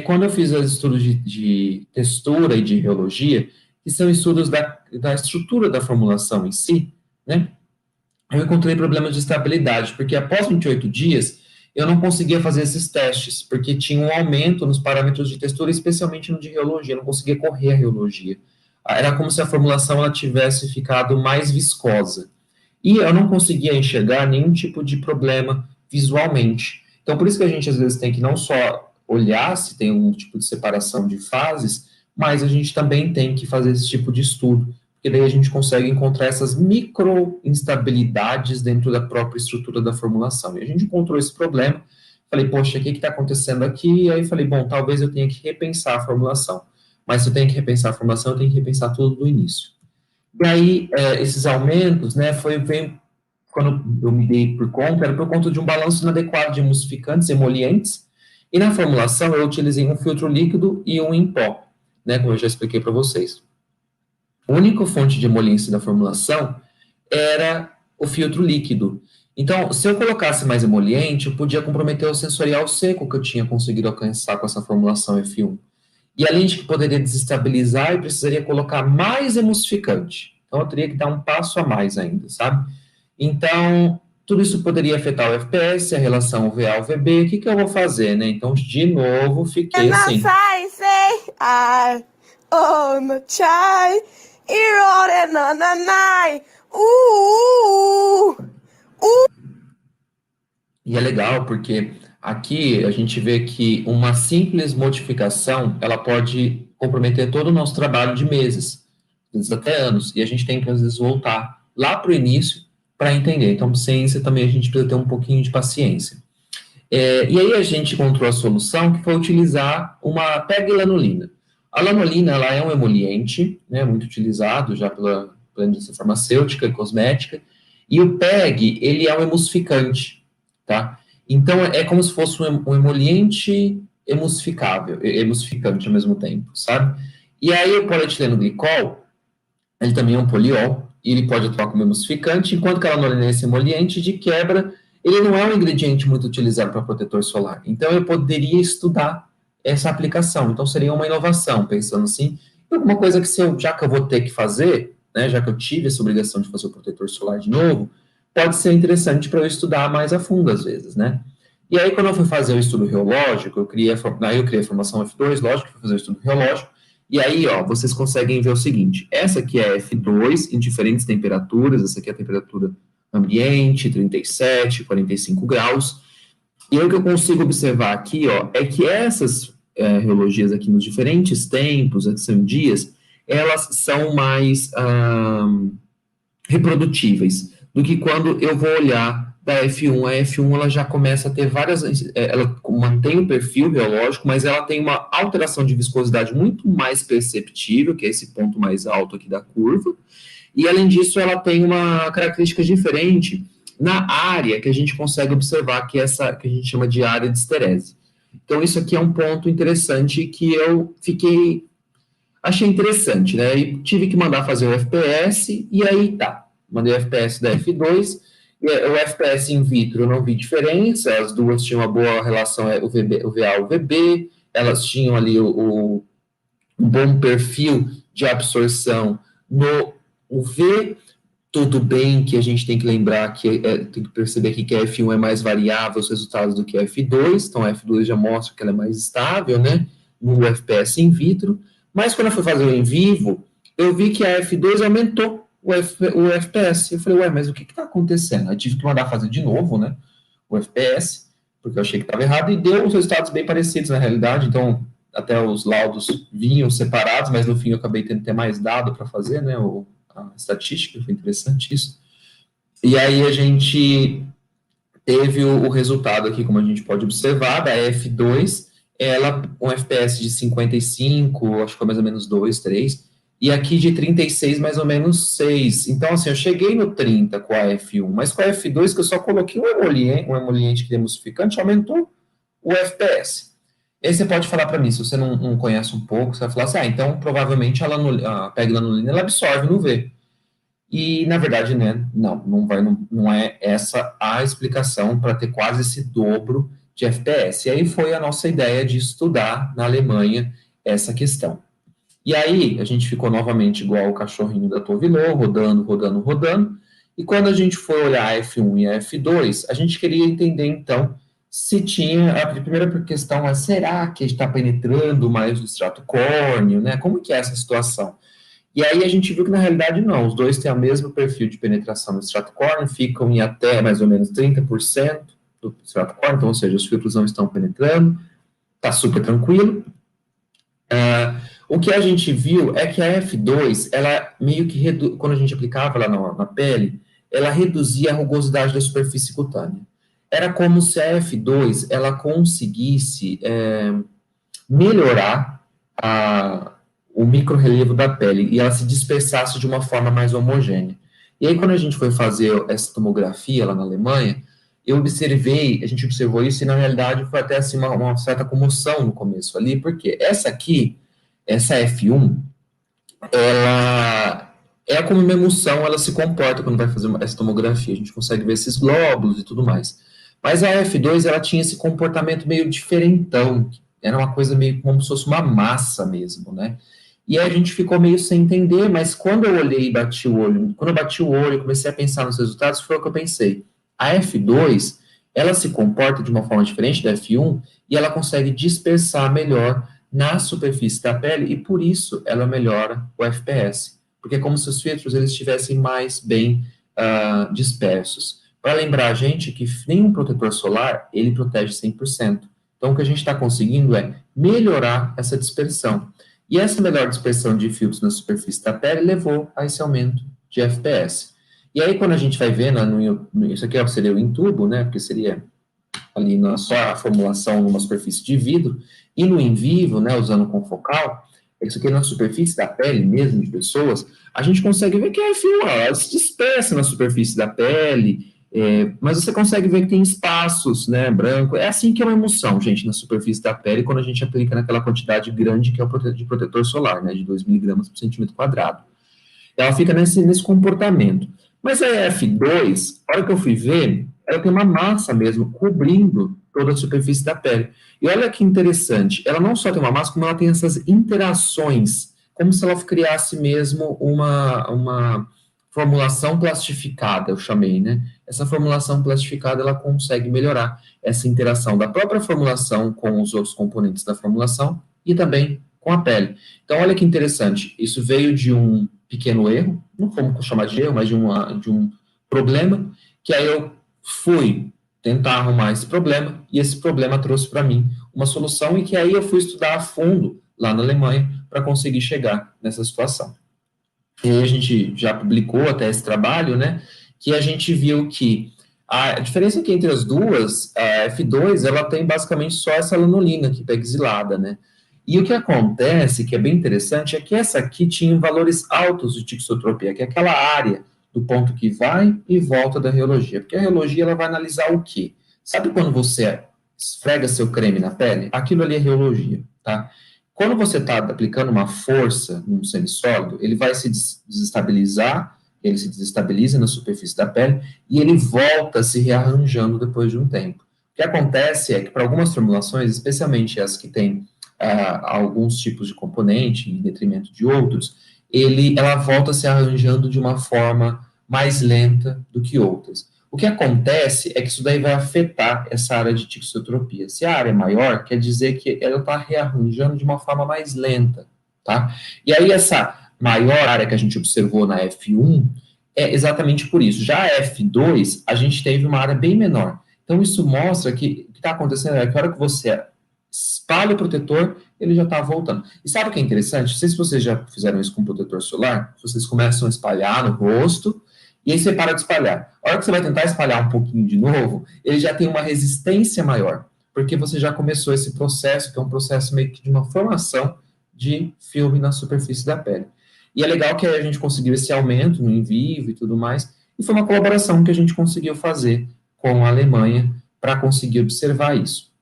Quando eu fiz os estudos de textura e de reologia, que são estudos da estrutura da formulação em si, né? Eu encontrei problemas de estabilidade, porque após 28 dias, eu não conseguia fazer esses testes, porque tinha um aumento nos parâmetros de textura, especialmente no de reologia, eu não conseguia correr a reologia. Era como se a formulação ela tivesse ficado mais viscosa. E eu não conseguia enxergar nenhum tipo de problema visualmente. Então, por isso que a gente, às vezes, tem que não só olhar se tem um tipo de separação de fases, mas a gente também tem que fazer esse tipo de estudo, porque daí a gente consegue encontrar essas microinstabilidades dentro da própria estrutura da formulação. E a gente encontrou esse problema, falei, poxa, o que está acontecendo aqui? E aí falei, bom, talvez eu tenha que repensar a formulação. Mas se eu tenho que repensar a formulação, eu tenho que repensar tudo do início. E aí, esses aumentos, né, quando eu me dei por conta, era por conta de um balanço inadequado de emulsificantes, emolientes, e na formulação eu utilizei um filtro líquido e um em pó, né, como eu já expliquei para vocês. A única fonte de emoliência da formulação era o filtro líquido. Então, se eu colocasse mais emoliente, eu podia comprometer o sensorial seco que eu tinha conseguido alcançar com essa formulação F1. E além de que poderia desestabilizar, eu precisaria colocar mais emulsificante. Então, eu teria que dar um passo a mais ainda, sabe? Então, tudo isso poderia afetar o FPS, a relação UVA-UVB. O que eu vou fazer, né? Então, de novo, fiquei assim. E é legal porque aqui a gente vê que uma simples modificação, ela pode comprometer todo o nosso trabalho de meses, às vezes até anos, e a gente tem que às vezes voltar lá para o início para entender. Então, ciência também a gente precisa ter um pouquinho de paciência. E aí a gente encontrou a solução que foi utilizar uma PEG-lanolina. A lanolina, ela é um emoliente, né, muito utilizado já pela indústria farmacêutica e cosmética, e o PEG, ele é um emulsificante, tá? Então, é como se fosse um emoliente emulsificante ao mesmo tempo, sabe? E aí o polietileno glicol, ele também é um poliol, e ele pode atuar como emulsificante, enquanto que a lanolina é esse emoliente, de quebra, ele não é um ingrediente muito utilizado para protetor solar. Então, eu poderia estudar essa aplicação. Então, seria uma inovação, pensando assim, Alguma coisa que já que eu vou ter que fazer, né, já que eu tive essa obrigação de fazer o protetor solar de novo, pode ser interessante para eu estudar mais a fundo às vezes, né? E aí, quando eu fui fazer o estudo reológico, eu criei a formação F2, lógico, fui fazer o estudo reológico, e aí, ó, vocês conseguem ver o seguinte, essa aqui é F2 em diferentes temperaturas, essa aqui é a temperatura ambiente, 37, 45 graus, e aí o que eu consigo observar aqui, ó, é que essas reologias aqui nos diferentes tempos, que são dias, elas são mais reprodutíveis do que quando eu vou olhar da F1. A F1 ela já começa a ter ela mantém o perfil biológico, mas ela tem uma alteração de viscosidade muito mais perceptível, que é esse ponto mais alto aqui da curva, e além disso ela tem uma característica diferente na área que a gente consegue observar, que é essa que a gente chama de área de esterese. Então isso aqui é um ponto interessante que eu achei interessante, né? E tive que mandar fazer o FPS, e aí tá. Mandei o FPS da F2, e o FPS in vitro eu não vi diferença, as duas tinham uma boa relação, o VA, o VB, elas tinham ali um bom perfil de absorção no UV, tudo bem que a gente tem que lembrar que tem que perceber aqui que a F1 é mais variável os resultados do que a F2, então a F2 já mostra que ela é mais estável, né, no FPS in vitro, mas quando eu fui fazer o em vivo, eu vi que a F2 aumentou o FPS. Eu falei, ué, mas o que está acontecendo? Eu tive que mandar fazer de novo, né, o FPS, porque eu achei que estava errado, e deu os resultados bem parecidos na realidade, então até os laudos vinham separados, mas no fim eu acabei tendo que ter mais dado para fazer, né, a estatística, foi interessante isso. E aí a gente teve o resultado aqui, como a gente pode observar, da F2, ela um FPS de 55, acho que foi mais ou menos 2, 3, e aqui de 36, mais ou menos 6. Então, assim, eu cheguei no 30 com a F1, mas com a F2, que eu só coloquei um emoliente que emulsificante, aumentou o FPS. E aí você pode falar para mim, se você não conhece um pouco, você vai falar assim, então provavelmente a PEG-lanolina ela absorve no V. E, na verdade, né, não é essa a explicação para ter quase esse dobro de FPS. E aí foi a nossa ideia de estudar na Alemanha essa questão. E aí a gente ficou novamente igual o cachorrinho da Tovilô, rodando, rodando, rodando. E quando a gente foi olhar a F1 e a F2, a gente queria entender, então, se tinha... A primeira questão é, será que está penetrando mais o extrato córneo, né? Como que é essa situação? E aí a gente viu que, na realidade, não. Os dois têm o mesmo perfil de penetração no extrato córneo, ficam em até mais ou menos 30% do extrato córneo, então, ou seja, os filtros não estão penetrando, está super tranquilo. O que a gente viu é que a F2, ela meio que, quando a gente aplicava lá na pele, ela reduzia a rugosidade da superfície cutânea. Era como se a F2, ela conseguisse melhorar o microrrelevo da pele e ela se dispersasse de uma forma mais homogênea. E aí, quando a gente foi fazer essa tomografia lá na Alemanha, a gente observou isso e, na realidade, foi até assim, uma certa comoção no começo ali, porque essa F1, ela é como uma emulsão, ela se comporta quando vai fazer essa tomografia, a gente consegue ver esses glóbulos e tudo mais. Mas a F2, ela tinha esse comportamento meio diferentão, era uma coisa meio como se fosse uma massa mesmo, né? E aí a gente ficou meio sem entender, mas quando eu olhei e bati o olho, quando eu bati o olho e comecei a pensar nos resultados, foi o que eu pensei. A F2, ela se comporta de uma forma diferente da F1 e ela consegue dispersar melhor na superfície da pele e por isso ela melhora o FPS, porque é como se os filtros eles estivessem mais bem dispersos. Para lembrar a gente que nenhum protetor solar ele protege 100%. Então o que a gente está conseguindo é melhorar essa dispersão. E essa melhor dispersão de filtros na superfície da pele levou a esse aumento de FPS. E aí, quando a gente vai ver, isso aqui seria o intubo, né, porque seria ali só a formulação numa superfície de vidro, e no in vivo, né, usando confocal, isso aqui na superfície da pele mesmo de pessoas, a gente consegue ver que a F1 ela se dispersa na superfície da pele, mas você consegue ver que tem espaços, né, branco. É assim que é uma emulsão, gente, na superfície da pele, quando a gente aplica naquela quantidade grande que é o de protetor solar, né, de 2 miligramas por centímetro quadrado. Ela fica nesse comportamento. Mas a F2, a hora que eu fui ver, ela tem uma massa mesmo, cobrindo toda a superfície da pele. E olha que interessante, ela não só tem uma massa, como ela tem essas interações como se ela criasse mesmo uma formulação plastificada, eu chamei, né? Essa formulação plastificada, ela consegue melhorar essa interação da própria formulação com os outros componentes da formulação e também com a pele. Então, olha que interessante, isso veio de um pequeno erro, não vamos chamar de erro, mas de um problema, que aí eu fui tentar arrumar esse problema, e esse problema trouxe para mim uma solução, e que aí eu fui estudar a fundo lá na Alemanha para conseguir chegar nessa situação. E aí a gente já publicou até esse trabalho, né, que a gente viu que a diferença aqui entre as duas, a F2, ela tem basicamente só essa lanolina aqui, pegzilada, né, e o que acontece, que é bem interessante, é que essa aqui tinha valores altos de tixotropia, que é aquela área do ponto que vai e volta da reologia, porque a reologia, ela vai analisar o quê? Sabe quando você esfrega seu creme na pele? Aquilo ali é reologia, tá? Quando você está aplicando uma força num semissólido, ele vai se desestabilizar, ele se desestabiliza na superfície da pele e ele volta se rearranjando depois de um tempo. O que acontece é que para algumas formulações, especialmente as que têm alguns tipos de componente em detrimento de outros, ela volta se arranjando de uma forma mais lenta do que outras. O que acontece é que isso daí vai afetar essa área de tixotropia. Se a área é maior, quer dizer que ela está rearranjando de uma forma mais lenta, tá? E aí essa maior área que a gente observou na F1 é exatamente por isso. Já a F2, a gente teve uma área bem menor. Então isso mostra que o que está acontecendo é que a hora que você espalha o protetor, ele já está voltando. E sabe o que é interessante? Não sei se vocês já fizeram isso com protetor solar, vocês começam a espalhar no rosto, e aí você para de espalhar. A hora que você vai tentar espalhar um pouquinho de novo, ele já tem uma resistência maior, porque você já começou esse processo, que é um processo meio que de uma formação de filme na superfície da pele. E é legal que a gente conseguiu esse aumento no in vivo e tudo mais, e foi uma colaboração que a gente conseguiu fazer com a Alemanha para conseguir observar isso.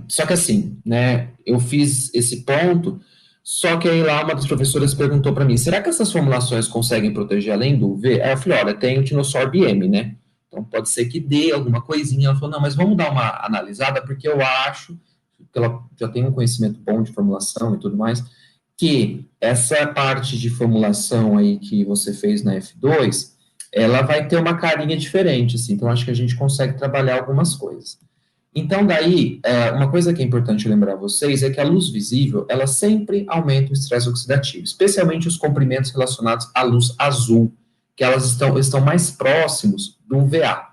Só que assim, né, eu fiz esse ponto, só que aí lá uma das professoras perguntou para mim, será que essas formulações conseguem proteger além do UV? Aí eu falei, olha, tem o Tinosorb M, né, então pode ser que dê alguma coisinha. Ela falou, não, mas vamos dar uma analisada, porque eu acho, que ela já tem um conhecimento bom de formulação e tudo mais, que essa parte de formulação aí que você fez na F2, ela vai ter uma carinha diferente, assim, então acho que a gente consegue trabalhar algumas coisas. Então, daí, uma coisa que é importante lembrar a vocês é que a luz visível, ela sempre aumenta o estresse oxidativo, especialmente os comprimentos relacionados à luz azul, que elas estão mais próximos do UVA.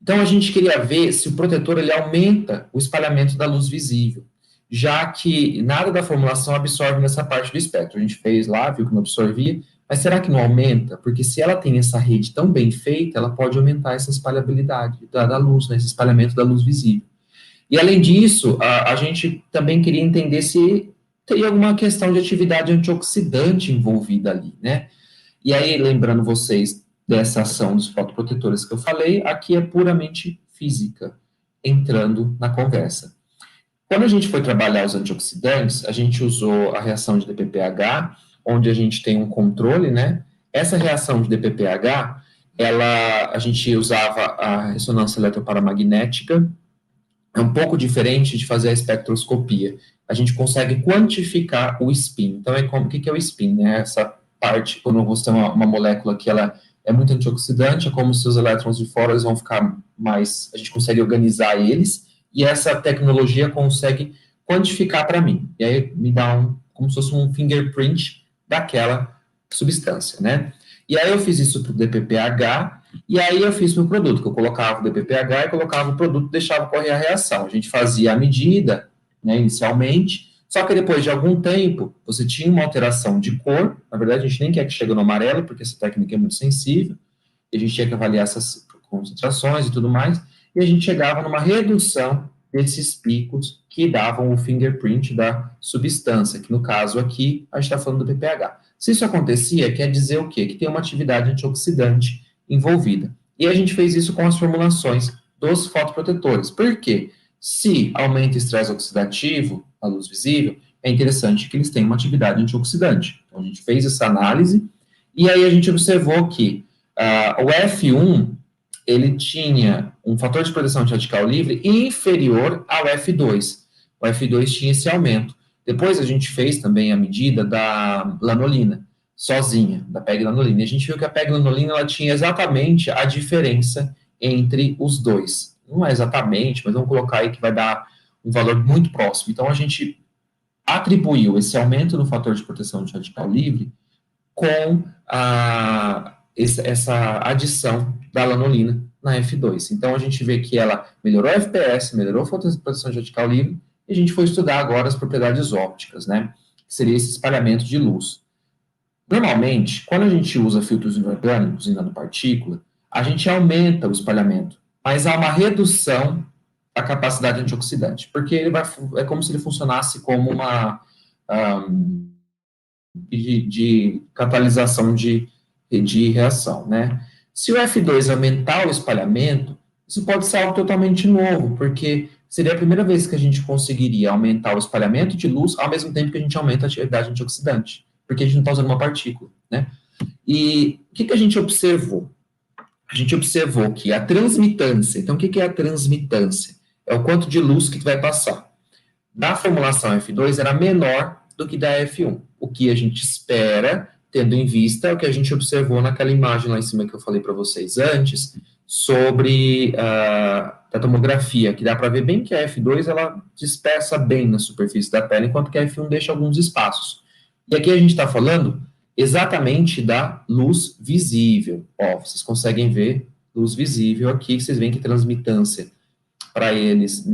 Então, a gente queria ver se o protetor ele aumenta o espalhamento da luz visível, já que nada da formulação absorve nessa parte do espectro. A gente fez lá, viu que não absorvia, mas será que não aumenta? Porque se ela tem essa rede tão bem feita, ela pode aumentar essa espalhabilidade da luz, né, esse espalhamento da luz visível. E além disso, a gente também queria entender se teria alguma questão de atividade antioxidante envolvida ali, né? E aí, lembrando vocês dessa ação dos fotoprotetores que eu falei, aqui é puramente física, entrando na conversa. Quando a gente foi trabalhar os antioxidantes, a gente usou a reação de DPPH, onde a gente tem um controle, né? Essa reação de DPPH, a gente usava a ressonância eletroparamagnética, é um pouco diferente de fazer a espectroscopia. A gente consegue quantificar o spin. Então, o que é o spin? Né? Essa parte, quando você tem uma molécula que ela é muito antioxidante, é como se os elétrons de fora eles vão ficar mais... A gente consegue organizar eles, e essa tecnologia consegue quantificar para mim. E aí me dá como se fosse um fingerprint daquela substância, né? E aí eu fiz isso para o DPPH, e aí eu fiz para o produto, que eu colocava o DPPH e colocava o produto e deixava correr a reação. A gente fazia a medida, né, inicialmente, só que depois de algum tempo, você tinha uma alteração de cor, na verdade a gente nem quer que chegue no amarelo, porque essa técnica é muito sensível, e a gente tinha que avaliar essas concentrações e tudo mais, e a gente chegava numa redução desses picos que davam o fingerprint da substância, que no caso aqui, a gente está falando do PPH. Se isso acontecia, quer dizer o quê? Que tem uma atividade antioxidante envolvida. E a gente fez isso com as formulações dos fotoprotetores. Por quê? Se aumenta o estresse oxidativo, a luz visível, é interessante que eles tenham uma atividade antioxidante. Então, a gente fez essa análise, e aí a gente observou que o F1, ele tinha um fator de proteção antirradical livre inferior ao F2. O F2 tinha esse aumento. Depois a gente fez também a medida da lanolina, sozinha, da PEG-lanolina. E a gente viu que a PEG-lanolina ela tinha exatamente a diferença entre os dois. Não é exatamente, mas vamos colocar aí que vai dar um valor muito próximo. Então, a gente atribuiu esse aumento no fator de proteção de radical livre com essa adição da lanolina na F2. Então, a gente vê que ela melhorou a FPS, melhorou a proteção de radical livre, e a gente foi estudar agora as propriedades ópticas, né? Que seria esse espalhamento de luz. Normalmente, quando a gente usa filtros inorgânicos e nanopartícula, a gente aumenta o espalhamento, mas há uma redução da capacidade antioxidante, porque é como se ele funcionasse como uma de catalisação de reação, né? Se o F2 aumentar o espalhamento, isso pode ser algo totalmente novo, porque seria a primeira vez que a gente conseguiria aumentar o espalhamento de luz ao mesmo tempo que a gente aumenta a atividade antioxidante, porque a gente não está usando uma partícula, né? E o que a gente observou? A gente observou que a transmitância, então o que é a transmitância? É o quanto de luz que vai passar. Da formulação F2 era menor do que da F1. O que a gente espera, tendo em vista o que a gente observou naquela imagem lá em cima que eu falei para vocês antes, sobre a tomografia, que dá para ver bem que a F2 ela dispersa bem na superfície da pele, enquanto que a F1 deixa alguns espaços. E aqui a gente está falando exatamente da luz visível. Ó, vocês conseguem ver luz visível aqui, vocês veem que a transmitância para eles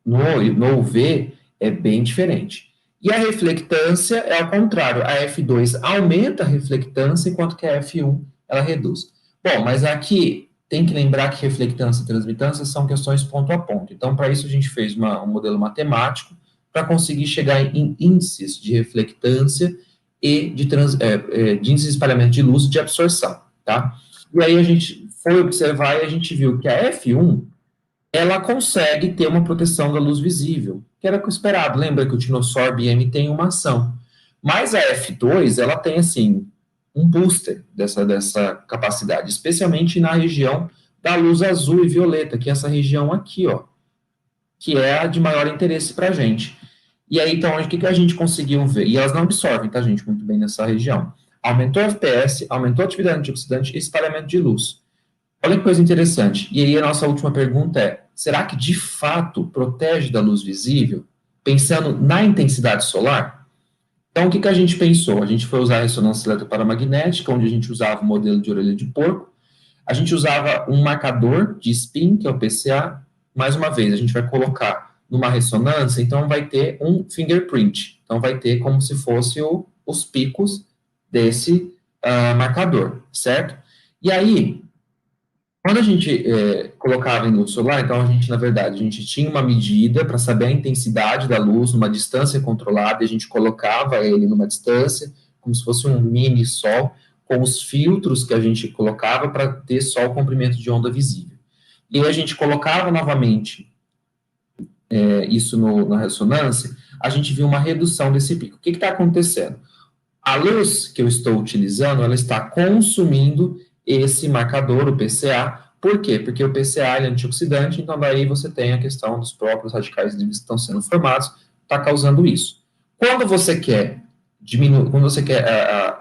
no UV é bem diferente. E a reflectância é ao contrário, a F2 aumenta a reflectância, enquanto que a F1 ela reduz. Bom, mas aqui tem que lembrar que reflectância e transmitância são questões ponto a ponto. Então, para isso a gente fez um modelo matemático para conseguir chegar em índices de reflectância e de índice de espalhamento de luz e de absorção, tá? E aí a gente foi observar e a gente viu que a F1 ela consegue ter uma proteção da luz visível, que era o esperado. Lembra que o Tinosorb M tem uma ação. Mas a F2, ela tem, assim, um booster dessa capacidade, especialmente na região da luz azul e violeta, que é essa região aqui, ó, que é a de maior interesse para a gente. E aí, então, o que a gente conseguiu ver? E elas não absorvem, tá, gente, muito bem nessa região. Aumentou a FPS, aumentou a atividade antioxidante e espalhamento de luz. Olha que coisa interessante. E aí a nossa última pergunta é, será que de fato protege da luz visível, pensando na intensidade solar? Então, o que a gente pensou? A gente foi usar a ressonância eletroparamagnética, onde a gente usava o modelo de orelha de porco, a gente usava um marcador de spin, que é o PCA, mais uma vez, a gente vai colocar numa ressonância, então vai ter um fingerprint, então vai ter como se fosse os picos desse marcador, certo? E aí, quando a gente colocava em luz solar, então a gente, na verdade, a gente tinha uma medida para saber a intensidade da luz numa distância controlada, e a gente colocava ele numa distância, como se fosse um mini sol, com os filtros que a gente colocava para ter só o comprimento de onda visível. E aí a gente colocava novamente isso na ressonância, a gente viu uma redução desse pico. O que está acontecendo? A luz que eu estou utilizando, ela está consumindo esse marcador, o PCA. Por quê? Porque o PCA é antioxidante, então daí você tem a questão dos próprios radicais livres que estão sendo formados, está causando isso. Quando você quer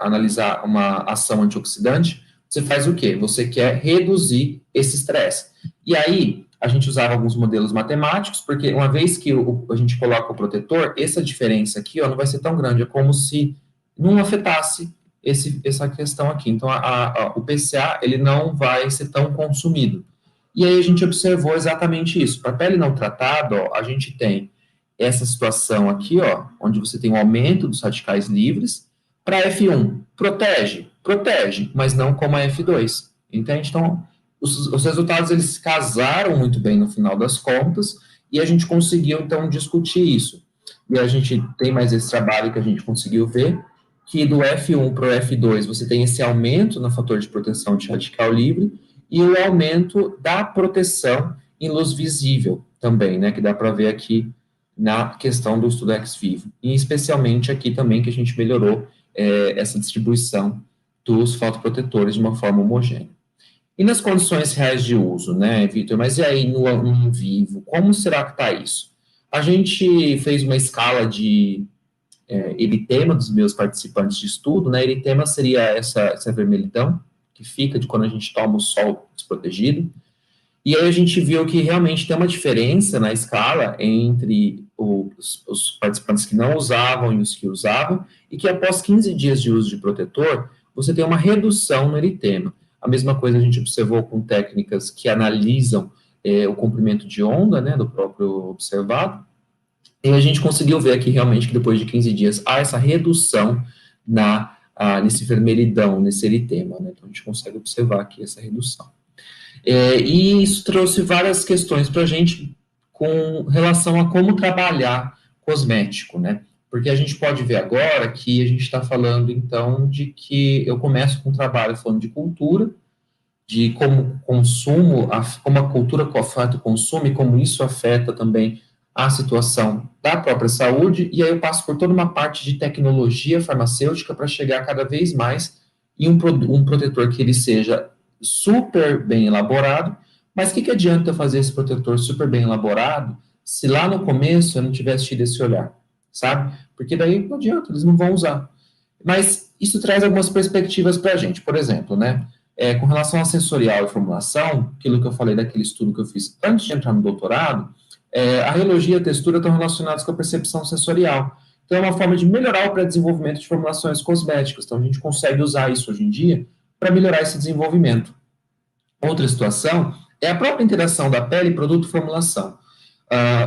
analisar uma ação antioxidante, você faz o quê? Você quer reduzir esse estresse. E aí, a gente usava alguns modelos matemáticos, porque uma vez que a gente coloca o protetor, essa diferença aqui ó, não vai ser tão grande, é como se não afetasse essa questão aqui. Então, o PCA, ele não vai ser tão consumido. E aí a gente observou exatamente isso. Para a pele não tratada, ó, a gente tem essa situação aqui, ó, onde você tem um aumento dos radicais livres. Para F1, protege, mas não como a F2. Entende? Então, os resultados, eles se casaram muito bem no final das contas, e a gente conseguiu, então, discutir isso. E a gente tem mais esse trabalho que a gente conseguiu ver, que do F1 para o F2 você tem esse aumento no fator de proteção de radical livre e o aumento da proteção em luz visível também, né, que dá para ver aqui na questão do estudo ex vivo. E especialmente aqui também que a gente melhorou essa distribuição dos fotoprotetores de uma forma homogênea. E nas condições reais de uso, né, Vitor? Mas e aí no vivo? Como será que está isso? A gente fez uma escala de eritema dos meus participantes de estudo, né? Eritema seria essa vermelhidão que fica de quando a gente toma o sol desprotegido. E aí a gente viu que realmente tem uma diferença na escala entre os participantes que não usavam e os que usavam, e que após 15 dias de uso de protetor, você tem uma redução no eritema. A mesma coisa a gente observou com técnicas que analisam o comprimento de onda, né, do próprio observado, e a gente conseguiu ver aqui realmente que depois de 15 dias há essa redução nesse vermelhidão, nesse eritema, né, então a gente consegue observar aqui essa redução. E isso trouxe várias questões para a gente com relação a como trabalhar cosmético, né? Porque a gente pode ver agora que a gente está falando, então, de que eu começo com um trabalho falando de cultura, de como consumo, como a cultura afeta o consumo e como isso afeta também a situação da própria saúde, e aí eu passo por toda uma parte de tecnologia farmacêutica para chegar cada vez mais em um protetor que ele seja super bem elaborado, mas o que adianta eu fazer esse protetor super bem elaborado se lá no começo eu não tivesse tido esse olhar, sabe? Porque daí não adianta, eles não vão usar. Mas isso traz algumas perspectivas para a gente, por exemplo, né? Com relação a sensorial e formulação, aquilo que eu falei daquele estudo que eu fiz antes de entrar no doutorado, a rheologia e a textura estão relacionados com a percepção sensorial. Então, é uma forma de melhorar o pré-desenvolvimento de formulações cosméticas. Então, a gente consegue usar isso hoje em dia para melhorar esse desenvolvimento. Outra situação é a própria interação da pele, produto e formulação.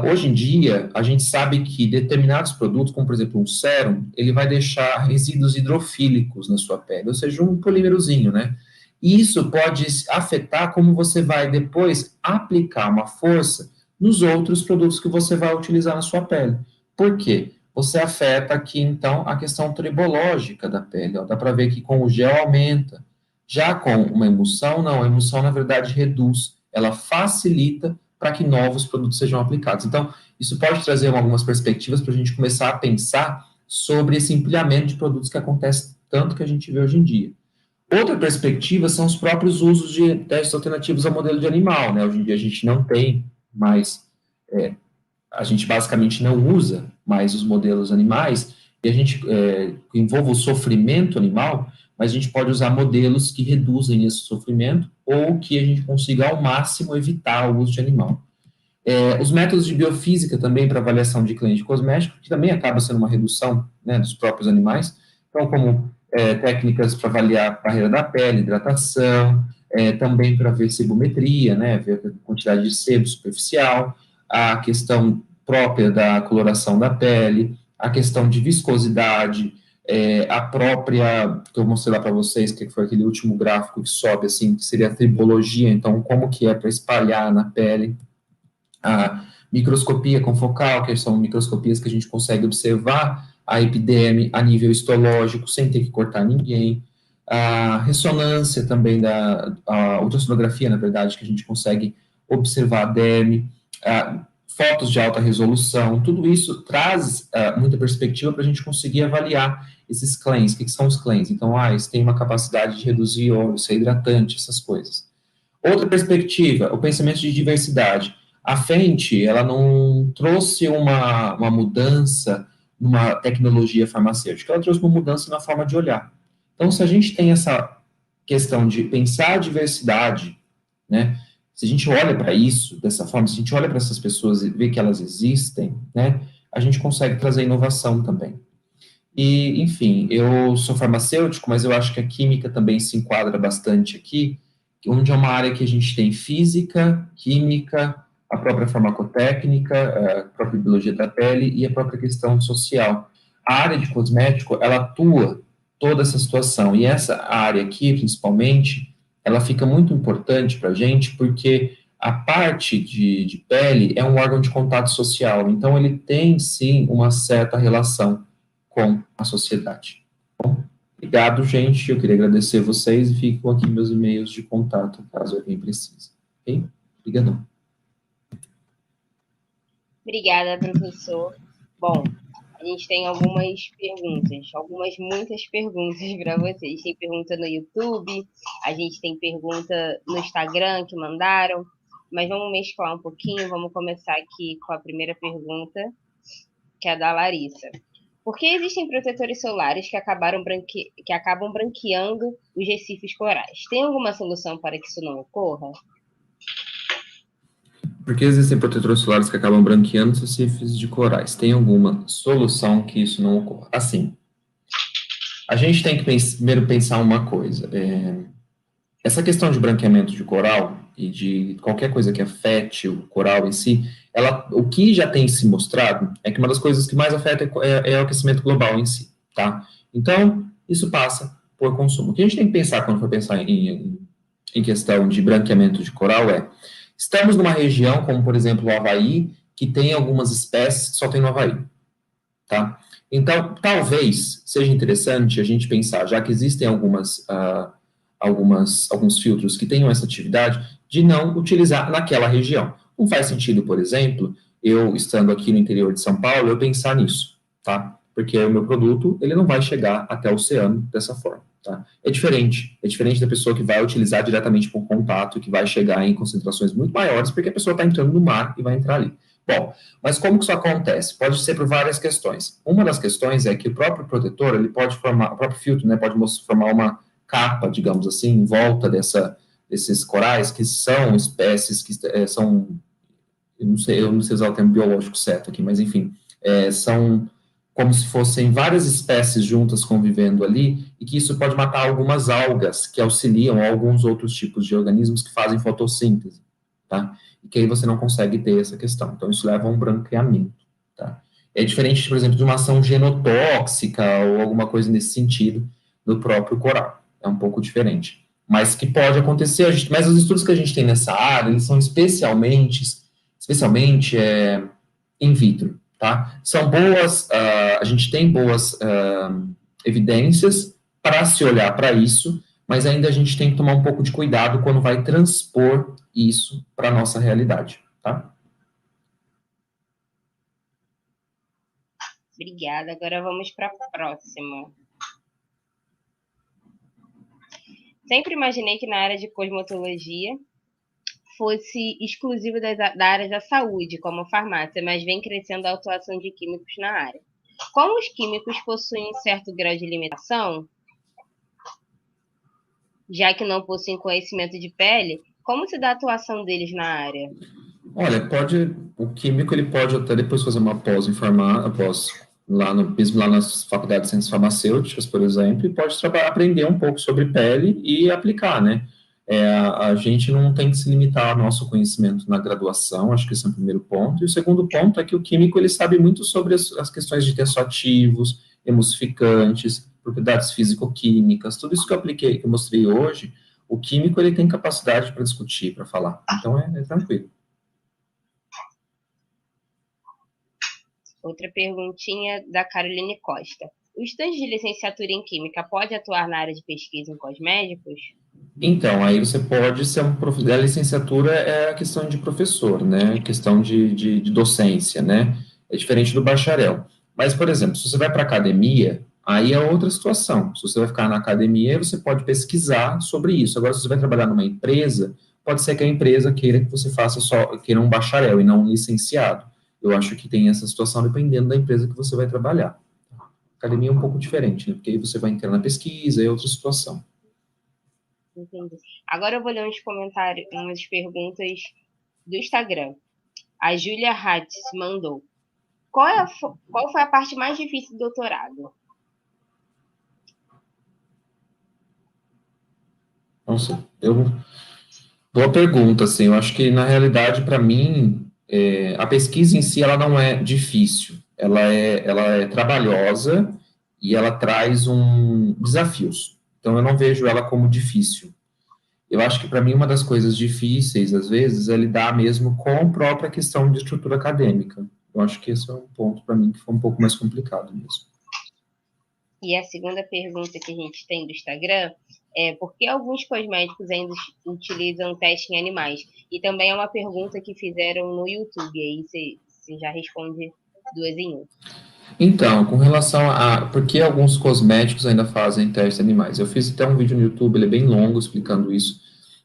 Hoje em dia, a gente sabe que determinados produtos, como por exemplo um sérum, ele vai deixar resíduos hidrofílicos na sua pele, ou seja, um polímerozinho, né? E isso pode afetar como você vai depois aplicar uma força nos outros produtos que você vai utilizar na sua pele. Por quê? Você afeta aqui, então, a questão tribológica da pele. Ó. Dá para ver que com o gel aumenta. Já com uma emulsão, não. A emulsão, na verdade, reduz. Ela facilita para que novos produtos sejam aplicados. Então, isso pode trazer algumas perspectivas para a gente começar a pensar sobre esse empilhamento de produtos que acontece tanto que a gente vê hoje em dia. Outra perspectiva são os próprios usos de testes alternativos ao modelo de animal, né? Hoje em dia a gente não tem mais, a gente basicamente não usa mais os modelos animais, e a gente envolve o sofrimento animal, mas a gente pode usar modelos que reduzem esse sofrimento ou que a gente consiga ao máximo evitar o uso de animal. Os métodos de biofísica também para avaliação de cliente cosmético, que também acaba sendo uma redução, né, dos próprios animais, então como técnicas para avaliar a barreira da pele, hidratação, também para ver sebometria, né, ver a quantidade de sebo superficial, a questão própria da coloração da pele, a questão de viscosidade, a própria, que eu mostrei lá para vocês, que foi aquele último gráfico que sobe, assim, que seria a tribologia, então como que é para espalhar na pele, a microscopia confocal, que são microscopias que a gente consegue observar a epiderme a nível histológico, sem ter que cortar ninguém, a ressonância também a ultrassonografia, na verdade, que a gente consegue observar a derme, fotos de alta resolução, tudo isso traz muita perspectiva para a gente conseguir avaliar esses claims. O que são os claims? Então, isso tem uma capacidade de reduzir óleo, ser hidratante, essas coisas. Outra perspectiva, o pensamento de diversidade. A Fenty, ela não trouxe uma mudança numa tecnologia farmacêutica, ela trouxe uma mudança na forma de olhar. Então, se a gente tem essa questão de pensar a diversidade, né, se a gente olha para isso dessa forma, se a gente olha para essas pessoas e vê que elas existem, né, a gente consegue trazer inovação também. E, enfim, eu sou farmacêutico, mas eu acho que a química também se enquadra bastante aqui, onde é uma área que a gente tem física, química, a própria farmacotécnica, a própria biologia da pele e a própria questão social. A área de cosmético, ela atua toda essa situação, e essa área aqui, principalmente, ela fica muito importante para a gente, porque a parte de pele é um órgão de contato social, então ele tem, sim, uma certa relação com a sociedade. Bom, obrigado, gente. Eu queria agradecer vocês e ficam aqui meus e-mails de contato, caso alguém precise. Ok? Obrigadão. Obrigada, professor. Bom, a gente tem algumas perguntas, muitas perguntas para vocês. Tem pergunta no YouTube, a gente tem pergunta no Instagram que mandaram, mas vamos mesclar um pouquinho. Vamos começar aqui com a primeira pergunta, que é da Larissa. Por que existem protetores solares que acabam branqueando os recifes corais? Tem alguma solução para que isso não ocorra? Por que existem protetores solares que acabam branqueando os recifes de corais? Tem alguma solução que isso não ocorra? Assim, a gente tem que primeiro pensar uma coisa. Essa questão de branqueamento de coral e de qualquer coisa que afete o coral em si, o que já tem se mostrado é que uma das coisas que mais afeta é o aquecimento global em si, tá? Então, isso passa por consumo. O que a gente tem que pensar quando for pensar em questão de branqueamento de coral estamos numa região, como por exemplo o Havaí, que tem algumas espécies que só tem no Havaí, tá? Então, talvez seja interessante a gente pensar, já que existem alguns filtros que tenham essa atividade, de não utilizar naquela região. Não faz sentido, por exemplo, eu estando aqui no interior de São Paulo, eu pensar nisso, tá? Porque o meu produto, ele não vai chegar até o oceano dessa forma, tá? É diferente da pessoa que vai utilizar diretamente por contato, que vai chegar em concentrações muito maiores, porque a pessoa está entrando no mar e vai entrar ali. Bom, mas como que isso acontece? Pode ser por várias questões. Uma das questões é que o próprio protetor, ele pode formar, o próprio filtro, né, pode formar uma capa, digamos assim, em volta desses corais, que são espécies que são, eu não sei usar o termo biológico certo aqui, mas enfim, são como se fossem várias espécies juntas convivendo ali, e que isso pode matar algumas algas que auxiliam alguns outros tipos de organismos que fazem fotossíntese, tá? E que aí você não consegue ter essa questão. Então, isso leva a um branqueamento, tá? É diferente, por exemplo, de uma ação genotóxica ou alguma coisa nesse sentido do próprio coral. É um pouco diferente. Mas que pode acontecer, mas os estudos que a gente tem nessa área, eles são especialmente in vitro, tá? São boas, a gente tem boas evidências para se olhar para isso, mas ainda a gente tem que tomar um pouco de cuidado quando vai transpor isso para a nossa realidade, tá? Obrigada. Agora vamos para a próxima. Sempre imaginei que na área de cosmetologia fosse exclusiva da área da saúde, como farmácia, mas vem crescendo a atuação de químicos na área. Como os químicos possuem um certo grau de limitação, já que não possuem conhecimento de pele, como se dá a atuação deles na área? Olha, o químico ele pode até depois fazer uma mesmo lá nas faculdades de ciências farmacêuticas, por exemplo, e pode aprender um pouco sobre pele e aplicar, né? A gente não tem que se limitar ao nosso conhecimento na graduação, acho que esse é o primeiro ponto. E o segundo ponto é que o químico ele sabe muito sobre as questões de tensoativos, emulsificantes, propriedades físico-químicas, tudo isso que eu apliquei, que eu mostrei hoje, o químico ele tem capacidade para discutir, para falar. Então é tranquilo. Outra perguntinha da Caroline Costa. O estudante de licenciatura em Química pode atuar na área de pesquisa em cosméticos? Então, aí você pode ser a licenciatura é a questão de professor, né? Questão de docência, né? É diferente do bacharel. Mas, por exemplo, se você vai para a academia, aí é outra situação. Se você vai ficar na academia, você pode pesquisar sobre isso. Agora, se você vai trabalhar numa empresa, pode ser que a empresa queira que você queira um bacharel e não um licenciado. Eu acho que tem essa situação dependendo da empresa que você vai trabalhar. A academia é um pouco diferente, né? Porque aí você vai entrar na pesquisa, é outra situação. Entendi. Agora eu vou ler uns comentários, umas perguntas do Instagram. A Júlia Hatz mandou. Qual foi a parte mais difícil do doutorado? Nossa, boa pergunta, assim, eu acho que na realidade, para mim, a pesquisa em si, ela não é difícil, ela é trabalhosa e ela traz desafios, então eu não vejo ela como difícil. Eu acho que para mim uma das coisas difíceis, às vezes, é lidar mesmo com a própria questão de estrutura acadêmica. Eu acho que esse é um ponto para mim que foi um pouco mais complicado mesmo. E a segunda pergunta que a gente tem do Instagram é por que alguns cosméticos ainda utilizam teste em animais? E também é uma pergunta que fizeram no YouTube, aí você já responde duas em um. Então, com relação a por que alguns cosméticos ainda fazem testes em animais, eu fiz até um vídeo no YouTube, ele é bem longo explicando isso.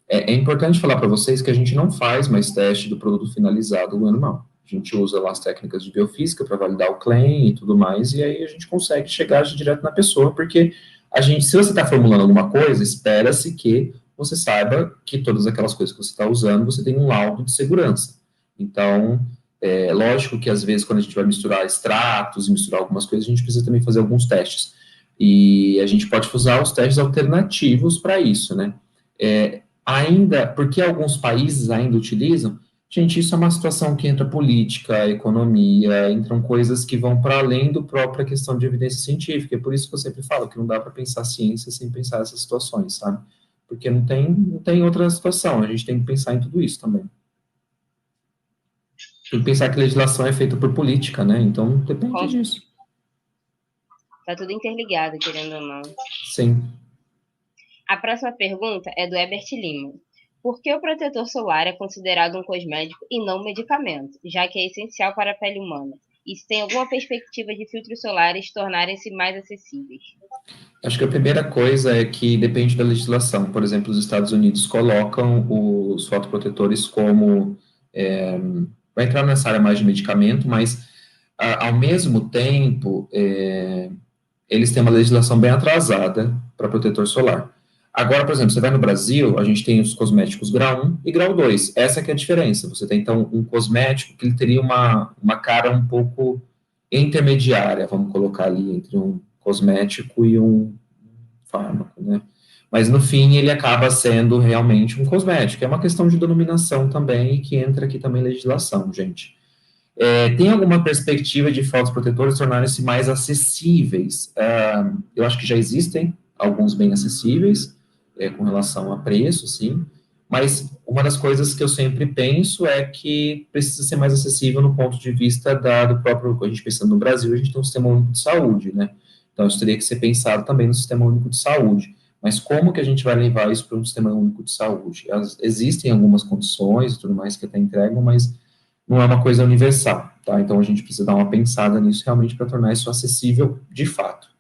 É importante falar para vocês que a gente não faz mais teste do produto finalizado no animal. A gente usa lá as técnicas de biofísica para validar o claim e tudo mais, e aí a gente consegue chegar direto na pessoa, porque se você está formulando alguma coisa, espera-se que você saiba que todas aquelas coisas que você está usando, você tem um laudo de segurança. Então, é lógico que às vezes quando a gente vai misturar extratos e misturar algumas coisas, a gente precisa também fazer alguns testes. E a gente pode usar os testes alternativos para isso, né? Ainda, porque alguns países ainda utilizam, gente, isso é uma situação que entra política, economia, entram coisas que vão para além do própria questão de evidência científica. É por isso que eu sempre falo que não dá para pensar ciência sem pensar essas situações, sabe? Porque não tem outra situação, a gente tem que pensar em tudo isso também. Tem que pensar que legislação é feita por política, né? Então depende disso. Tá tudo interligado, querendo ou não. Sim. A próxima pergunta é do Herbert Lima. Por que o protetor solar é considerado um cosmético e não medicamento, já que é essencial para a pele humana? E se tem alguma perspectiva de filtros solares tornarem-se mais acessíveis? Acho que a primeira coisa é que depende da legislação. Por exemplo, os Estados Unidos colocam os fotoprotetores como... vai entrar nessa área mais de medicamento, mas, ao mesmo tempo, eles têm uma legislação bem atrasada para protetor solar. Agora, por exemplo, você vai no Brasil, a gente tem os cosméticos grau 1 e grau 2. Essa que é a diferença. Você tem, então, um cosmético que ele teria uma cara um pouco intermediária, vamos colocar ali, entre um cosmético e um fármaco, né? Mas, no fim, ele acaba sendo realmente um cosmético. É uma questão de denominação também, e que entra aqui também legislação, gente. Tem alguma perspectiva de fotoprotetores tornarem-se mais acessíveis? Eu acho que já existem alguns bem acessíveis, com relação a preço, sim, mas uma das coisas que eu sempre penso é que precisa ser mais acessível no ponto de vista do próprio, a gente pensando no Brasil, a gente tem um sistema único de saúde, né? Então, isso teria que ser pensado também no sistema único de saúde. Mas como que a gente vai levar isso para um sistema único de saúde? Existem algumas condições e tudo mais que até entregam, mas não é uma coisa universal, tá? Então a gente precisa dar uma pensada nisso realmente para tornar isso acessível de fato.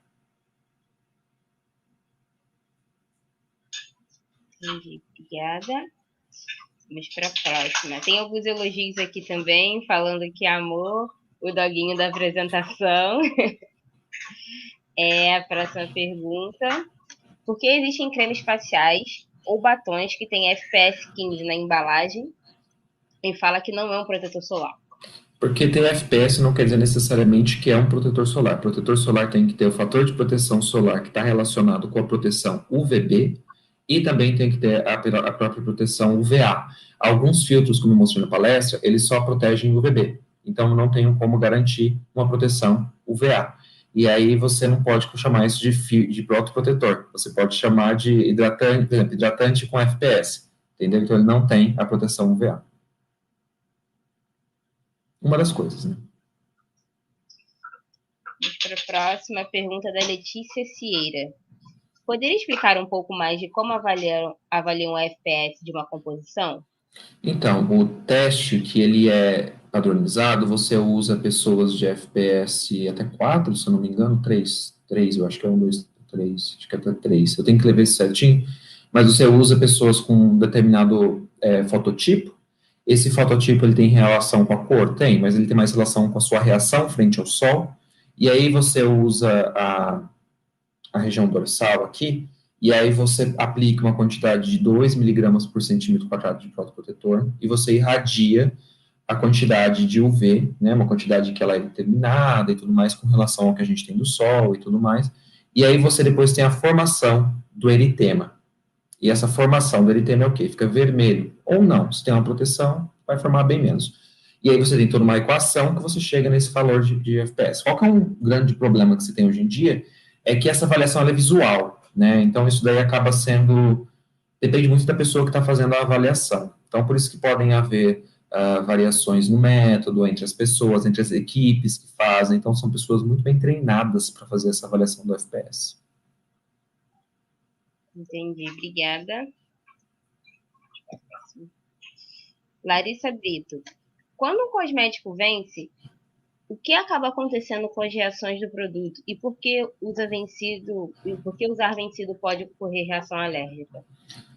Entendi. Obrigada. Vamos para a próxima. Tem alguns elogios aqui também, falando que amor o doguinho da apresentação. A próxima pergunta. Por que existem cremes faciais ou batons que têm FPS 15 na embalagem e fala que não é um protetor solar? Porque ter FPS não quer dizer necessariamente que é um protetor solar. Protetor solar tem que ter o fator de proteção solar que está relacionado com a proteção UVB e também tem que ter a própria proteção UVA. Alguns filtros, como eu mostrei na palestra, eles só protegem UVB. Então, não tem como garantir uma proteção UVA. E aí você não pode chamar isso de protoprotetor. Você pode chamar de hidratante, por exemplo, hidratante com FPS. Entendeu? Então, ele não tem a proteção UVA. Uma das coisas, né? Vamos para a próxima pergunta da Letícia Cieira. Poderia explicar um pouco mais de como avaliam o FPS de uma composição? Então, o teste que ele é padronizado, você usa pessoas de FPS até 4, se eu não me engano, 3, eu acho que é 1, 2, 3, acho que é até 3, eu tenho que ler isso certinho, mas você usa pessoas com um determinado fototipo. Esse fototipo ele tem relação com a cor? Tem, mas ele tem mais relação com a sua reação frente ao sol, e aí você usa a região dorsal aqui, e aí você aplica uma quantidade de 2 miligramas por centímetro quadrado de fotoprotetor, e você irradia a quantidade de UV, né, uma quantidade que ela é determinada e tudo mais, com relação ao que a gente tem do sol e tudo mais, e aí você depois tem a formação do eritema. E essa formação do eritema é o quê? Fica vermelho ou não. Se tem uma proteção, vai formar bem menos. E aí você tem toda uma equação que você chega nesse valor de FPS. Qual que é um grande problema que você tem hoje em dia? É que essa avaliação é visual, né? Então isso daí acaba sendo... Depende muito da pessoa que está fazendo a avaliação. Então por isso que podem haver variações no método, entre as pessoas, entre as equipes que fazem. Então são pessoas muito bem treinadas para fazer essa avaliação do FPS. Entendi, obrigada. Larissa Brito. Quando um cosmético vence, o que acaba acontecendo com as reações do produto e por que usar vencido pode ocorrer reação alérgica?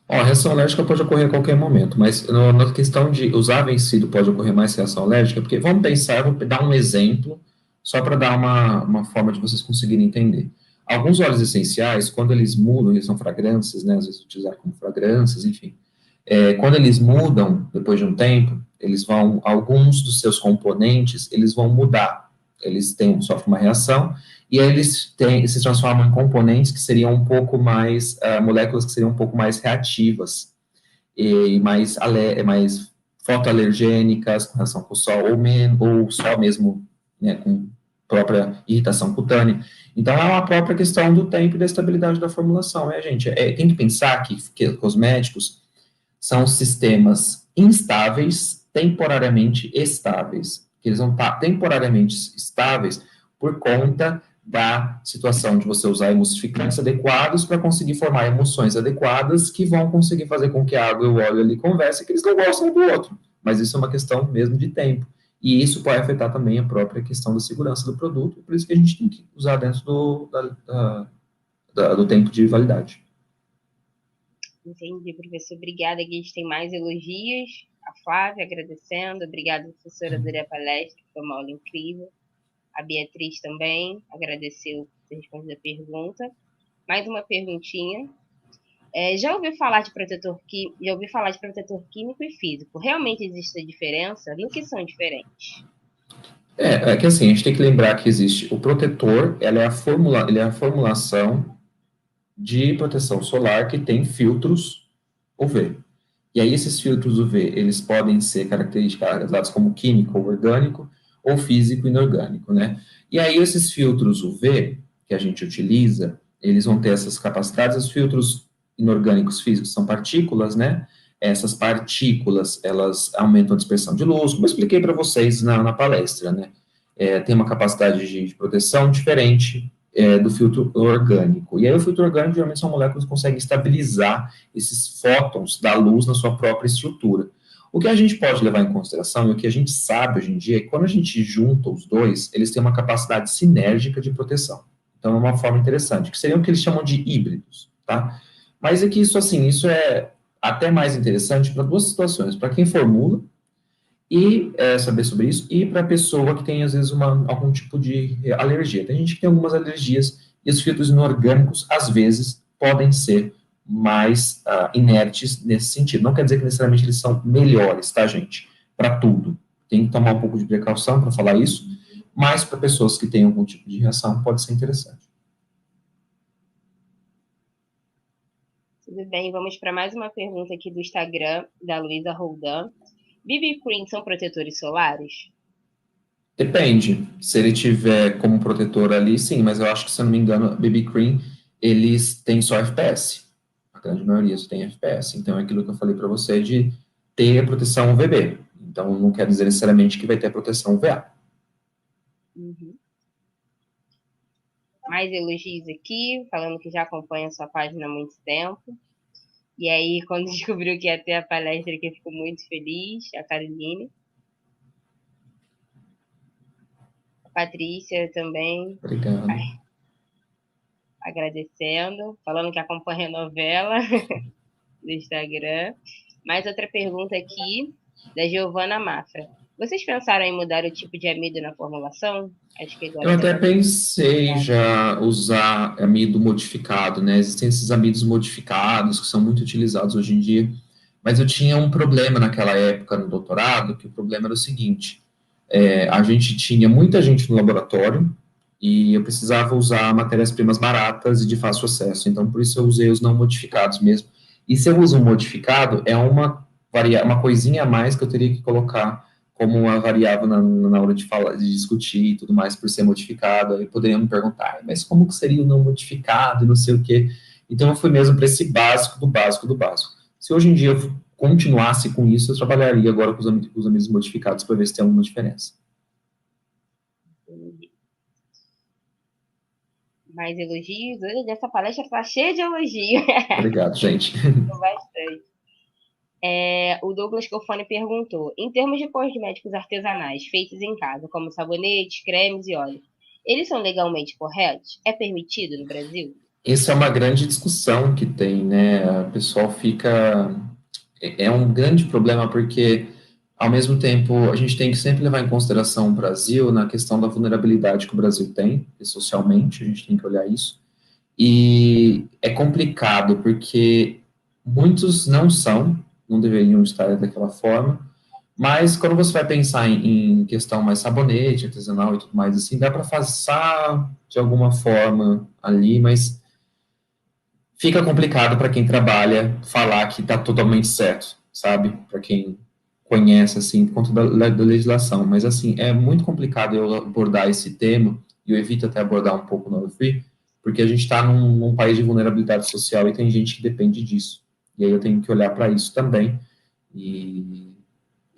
Ó, a reação alérgica pode ocorrer a qualquer momento, mas na questão de usar vencido pode ocorrer mais reação alérgica, porque vamos pensar, eu vou dar um exemplo, só para dar uma forma de vocês conseguirem entender. Alguns óleos essenciais, quando eles mudam, eles são fragrâncias, né, às vezes utilizados como fragrâncias, enfim, quando eles mudam, depois de um tempo, eles vão, alguns dos seus componentes, eles vão mudar, sofrem uma reação, e aí se transformam em componentes que seriam um pouco mais, moléculas que seriam um pouco mais reativas, e mais fotoalergênicas, com relação com o sol, ou só mesmo, né, com própria irritação cutânea. Então, é uma própria questão do tempo e da estabilidade da formulação, né, gente? Tem que pensar que cosméticos são sistemas instáveis, temporariamente estáveis, que eles vão estar temporariamente estáveis por conta da situação de você usar emulsificantes adequados para conseguir formar emulsões adequadas que vão conseguir fazer com que a água e o óleo ali conversem, que eles não gostam um do outro. Mas isso é uma questão mesmo de tempo. E isso pode afetar também a própria questão da segurança do produto, por isso que a gente tem que usar dentro do tempo de validade. Entendi, professor. Obrigada. Aqui a gente tem mais elogios. A Flávia agradecendo. Obrigada, professora, adorei a palestra, foi uma aula incrível. A Beatriz também agradeceu por ter respondido a pergunta. Mais uma perguntinha. Já ouvi falar de protetor químico e físico. Realmente existe a diferença? No que são diferentes? É que assim, a gente tem que lembrar que existe o protetor, ele é a formulação de proteção solar que tem filtros UV. E aí esses filtros UV, eles podem ser caracterizados como químico ou orgânico, ou físico e inorgânico, né? E aí esses filtros UV que a gente utiliza, eles vão ter essas capacidades. Os filtros inorgânicos físicos são partículas, né? Essas partículas, elas aumentam a dispersão de luz, como eu expliquei para vocês na palestra, né? Tem uma capacidade de proteção diferente do filtro orgânico. E aí o filtro orgânico, geralmente, são moléculas que conseguem estabilizar esses fótons da luz na sua própria estrutura. O que a gente pode levar em consideração, e o que a gente sabe hoje em dia, é que quando a gente junta os dois, eles têm uma capacidade sinérgica de proteção. Então, é uma forma interessante, que seria o que eles chamam de híbridos, tá? Mas é que isso, assim, isso é até mais interessante para duas situações. Para quem formula, e saber sobre isso, e para a pessoa que tem, às vezes, algum tipo de alergia. Tem gente que tem algumas alergias, e os filtros inorgânicos, às vezes, podem ser mais inertes nesse sentido. Não quer dizer que necessariamente eles são melhores, tá, gente? Para tudo. Tem que tomar um pouco de precaução para falar isso, mas para pessoas que têm algum tipo de reação, pode ser interessante. Tudo bem, vamos para mais uma pergunta aqui do Instagram, da Luísa Roldan. BB Cream são protetores solares? Depende. Se ele tiver como protetor ali, sim, mas eu acho que, se eu não me engano, BB Cream, eles têm só FPS. A grande maioria só tem FPS. Então, é aquilo que eu falei para você de ter a proteção UVB. Então, não quer dizer necessariamente que vai ter a proteção UVA. Uhum. Mais elogios aqui, falando que já acompanha a sua página há muito tempo. E aí, quando descobriu que ia ter a palestra, que ficou muito feliz, a Caroline. A Patrícia também, Obrigado. agradecendo, falando que acompanha a novela do Instagram. Mais outra pergunta aqui, da Giovana Mafra. Vocês pensaram em mudar o tipo de amido na formulação? Acho que Eu agora até já pensei já usar amido modificado, né? Existem esses amidos modificados que são muito utilizados hoje em dia, mas eu tinha um problema naquela época no doutorado, que o problema era o seguinte: a gente tinha muita gente no laboratório e eu precisava usar matérias-primas baratas e de fácil acesso, então por isso eu usei os não modificados mesmo. E se eu uso um modificado, é uma coisinha a mais que eu teria que colocar como uma variável na hora de falar, de discutir e tudo mais, por ser modificado. Aí poderiam me perguntar, mas como que seria o não modificado, não sei o quê. Então eu fui mesmo para esse básico do básico do básico. Se hoje em dia eu continuasse com isso, eu trabalharia agora com os amigos modificados para ver se tem alguma diferença. mais elogios. Hoje essa palestra está cheia de elogios. Obrigado, gente. Bastante. O Douglas Cofone perguntou: em termos de cosméticos artesanais feitos em casa, como sabonetes, cremes e óleos, eles são legalmente corretos? É permitido no Brasil? Essa é uma grande discussão que tem, né? O pessoal fica. É um grande problema porque, ao mesmo tempo, a gente tem que sempre levar em consideração o Brasil na questão da vulnerabilidade que o Brasil tem, e socialmente, a gente tem que olhar isso. E é complicado porque muitos não deveriam estar daquela forma, mas quando você vai pensar em questão mais sabonete, artesanal e tudo mais assim, dá para passar de alguma forma ali, mas fica complicado para quem trabalha falar que está totalmente certo, sabe? Para quem conhece, assim, por conta da legislação. Mas, assim, é muito complicado eu abordar esse tema, e eu evito até abordar um pouco no UFI, porque a gente está num país de vulnerabilidade social e tem gente que depende disso. E aí eu tenho que olhar para isso também. E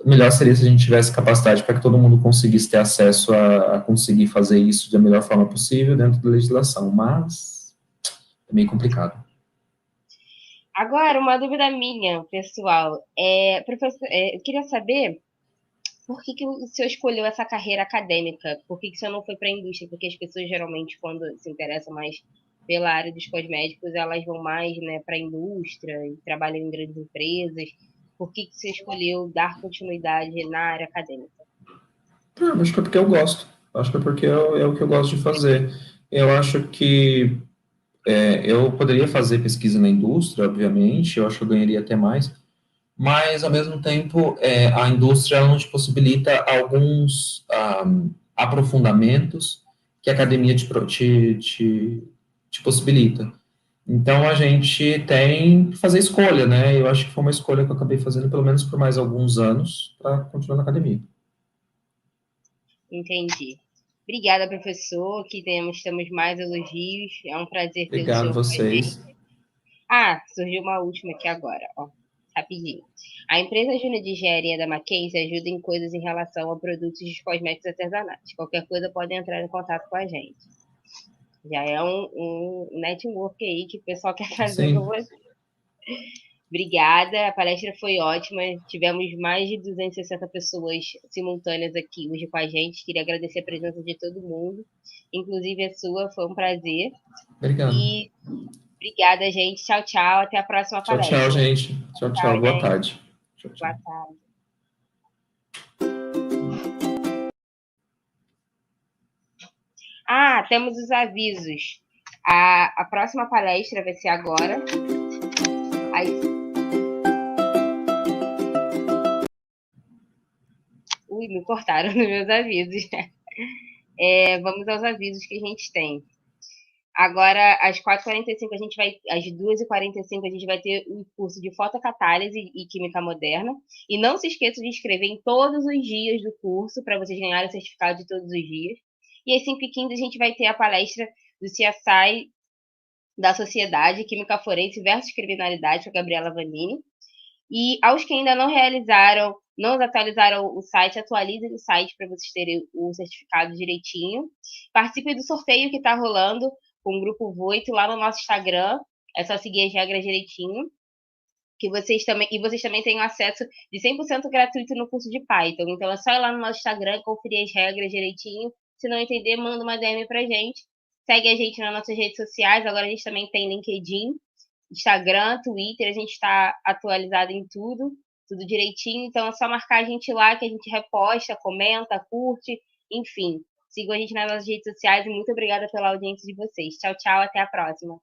o melhor seria se a gente tivesse capacidade para que todo mundo conseguisse ter acesso a conseguir fazer isso da melhor forma possível dentro da legislação, mas é meio complicado. Agora, uma dúvida minha, pessoal. Professor, eu queria saber por que o senhor escolheu essa carreira acadêmica? Por que o senhor não foi para a indústria? Porque as pessoas geralmente, quando se interessam mais pela área dos cosméticos, elas vão mais, né, para a indústria e trabalham em grandes empresas. Por que você escolheu dar continuidade na área acadêmica? Acho que é porque eu gosto. Acho que é porque é o que eu gosto de fazer. Eu acho que eu poderia fazer pesquisa na indústria, obviamente, eu acho que eu ganharia até mais, mas, ao mesmo tempo, a indústria ela não te possibilita alguns aprofundamentos que a academia te possibilita. Então, a gente tem que fazer escolha, né? Eu acho que foi uma escolha que eu acabei fazendo, pelo menos por mais alguns anos, para continuar na academia. Entendi. Obrigada, professor. Que temos mais elogios. É um prazer ter o Obrigado senhor com a vocês. gente. Ah, surgiu uma última aqui agora, ó. Rapidinho. A empresa Júnior de Engenharia da Mackenzie ajuda em coisas em relação a produtos de cosméticos artesanais. Qualquer coisa pode entrar em contato com a gente. Já é um network aí que o pessoal quer fazer com Sim, você. Obrigada, a palestra foi ótima. Tivemos mais de 260 pessoas simultâneas aqui hoje com a gente. Queria agradecer a presença de todo mundo, inclusive a sua, foi um prazer. obrigado. E obrigada, gente. Tchau, tchau. Até a próxima Tchau, tchau, palestra. gente. Tchau, tchau. Tchau, Boa gente. tarde. Tchau, Boa tchau. tarde. Ah, temos os avisos. A próxima palestra vai ser agora. Aí... Ui, me cortaram nos meus avisos. Vamos aos avisos que a gente tem. Agora, às 4h45, às 2h45, a gente vai ter o curso de fotocatálise e química moderna. E não se esqueça de inscrever em todos os dias do curso, para vocês ganharem o certificado de todos os dias. E às 5h15 a gente vai ter a palestra do CSI da Sociedade Química Forense versus Criminalidade, com a Gabriela Vanini. E aos que ainda não atualizaram o site, atualizem o site para vocês terem o certificado direitinho. Participem do sorteio que está rolando com o Grupo Voito lá no nosso Instagram. É só seguir as regras direitinho. Vocês também têm acesso de 100% gratuito no curso de Python. Então é só ir lá no nosso Instagram e conferir as regras direitinho. Se não entender, manda uma DM pra gente. Segue a gente nas nossas redes sociais. Agora a gente também tem LinkedIn, Instagram, Twitter, a gente está atualizado em tudo direitinho. Então é só marcar a gente lá que a gente reposta, comenta, curte, enfim. Sigam a gente nas nossas redes sociais e muito obrigada pela audiência de vocês. Tchau, tchau, até a próxima.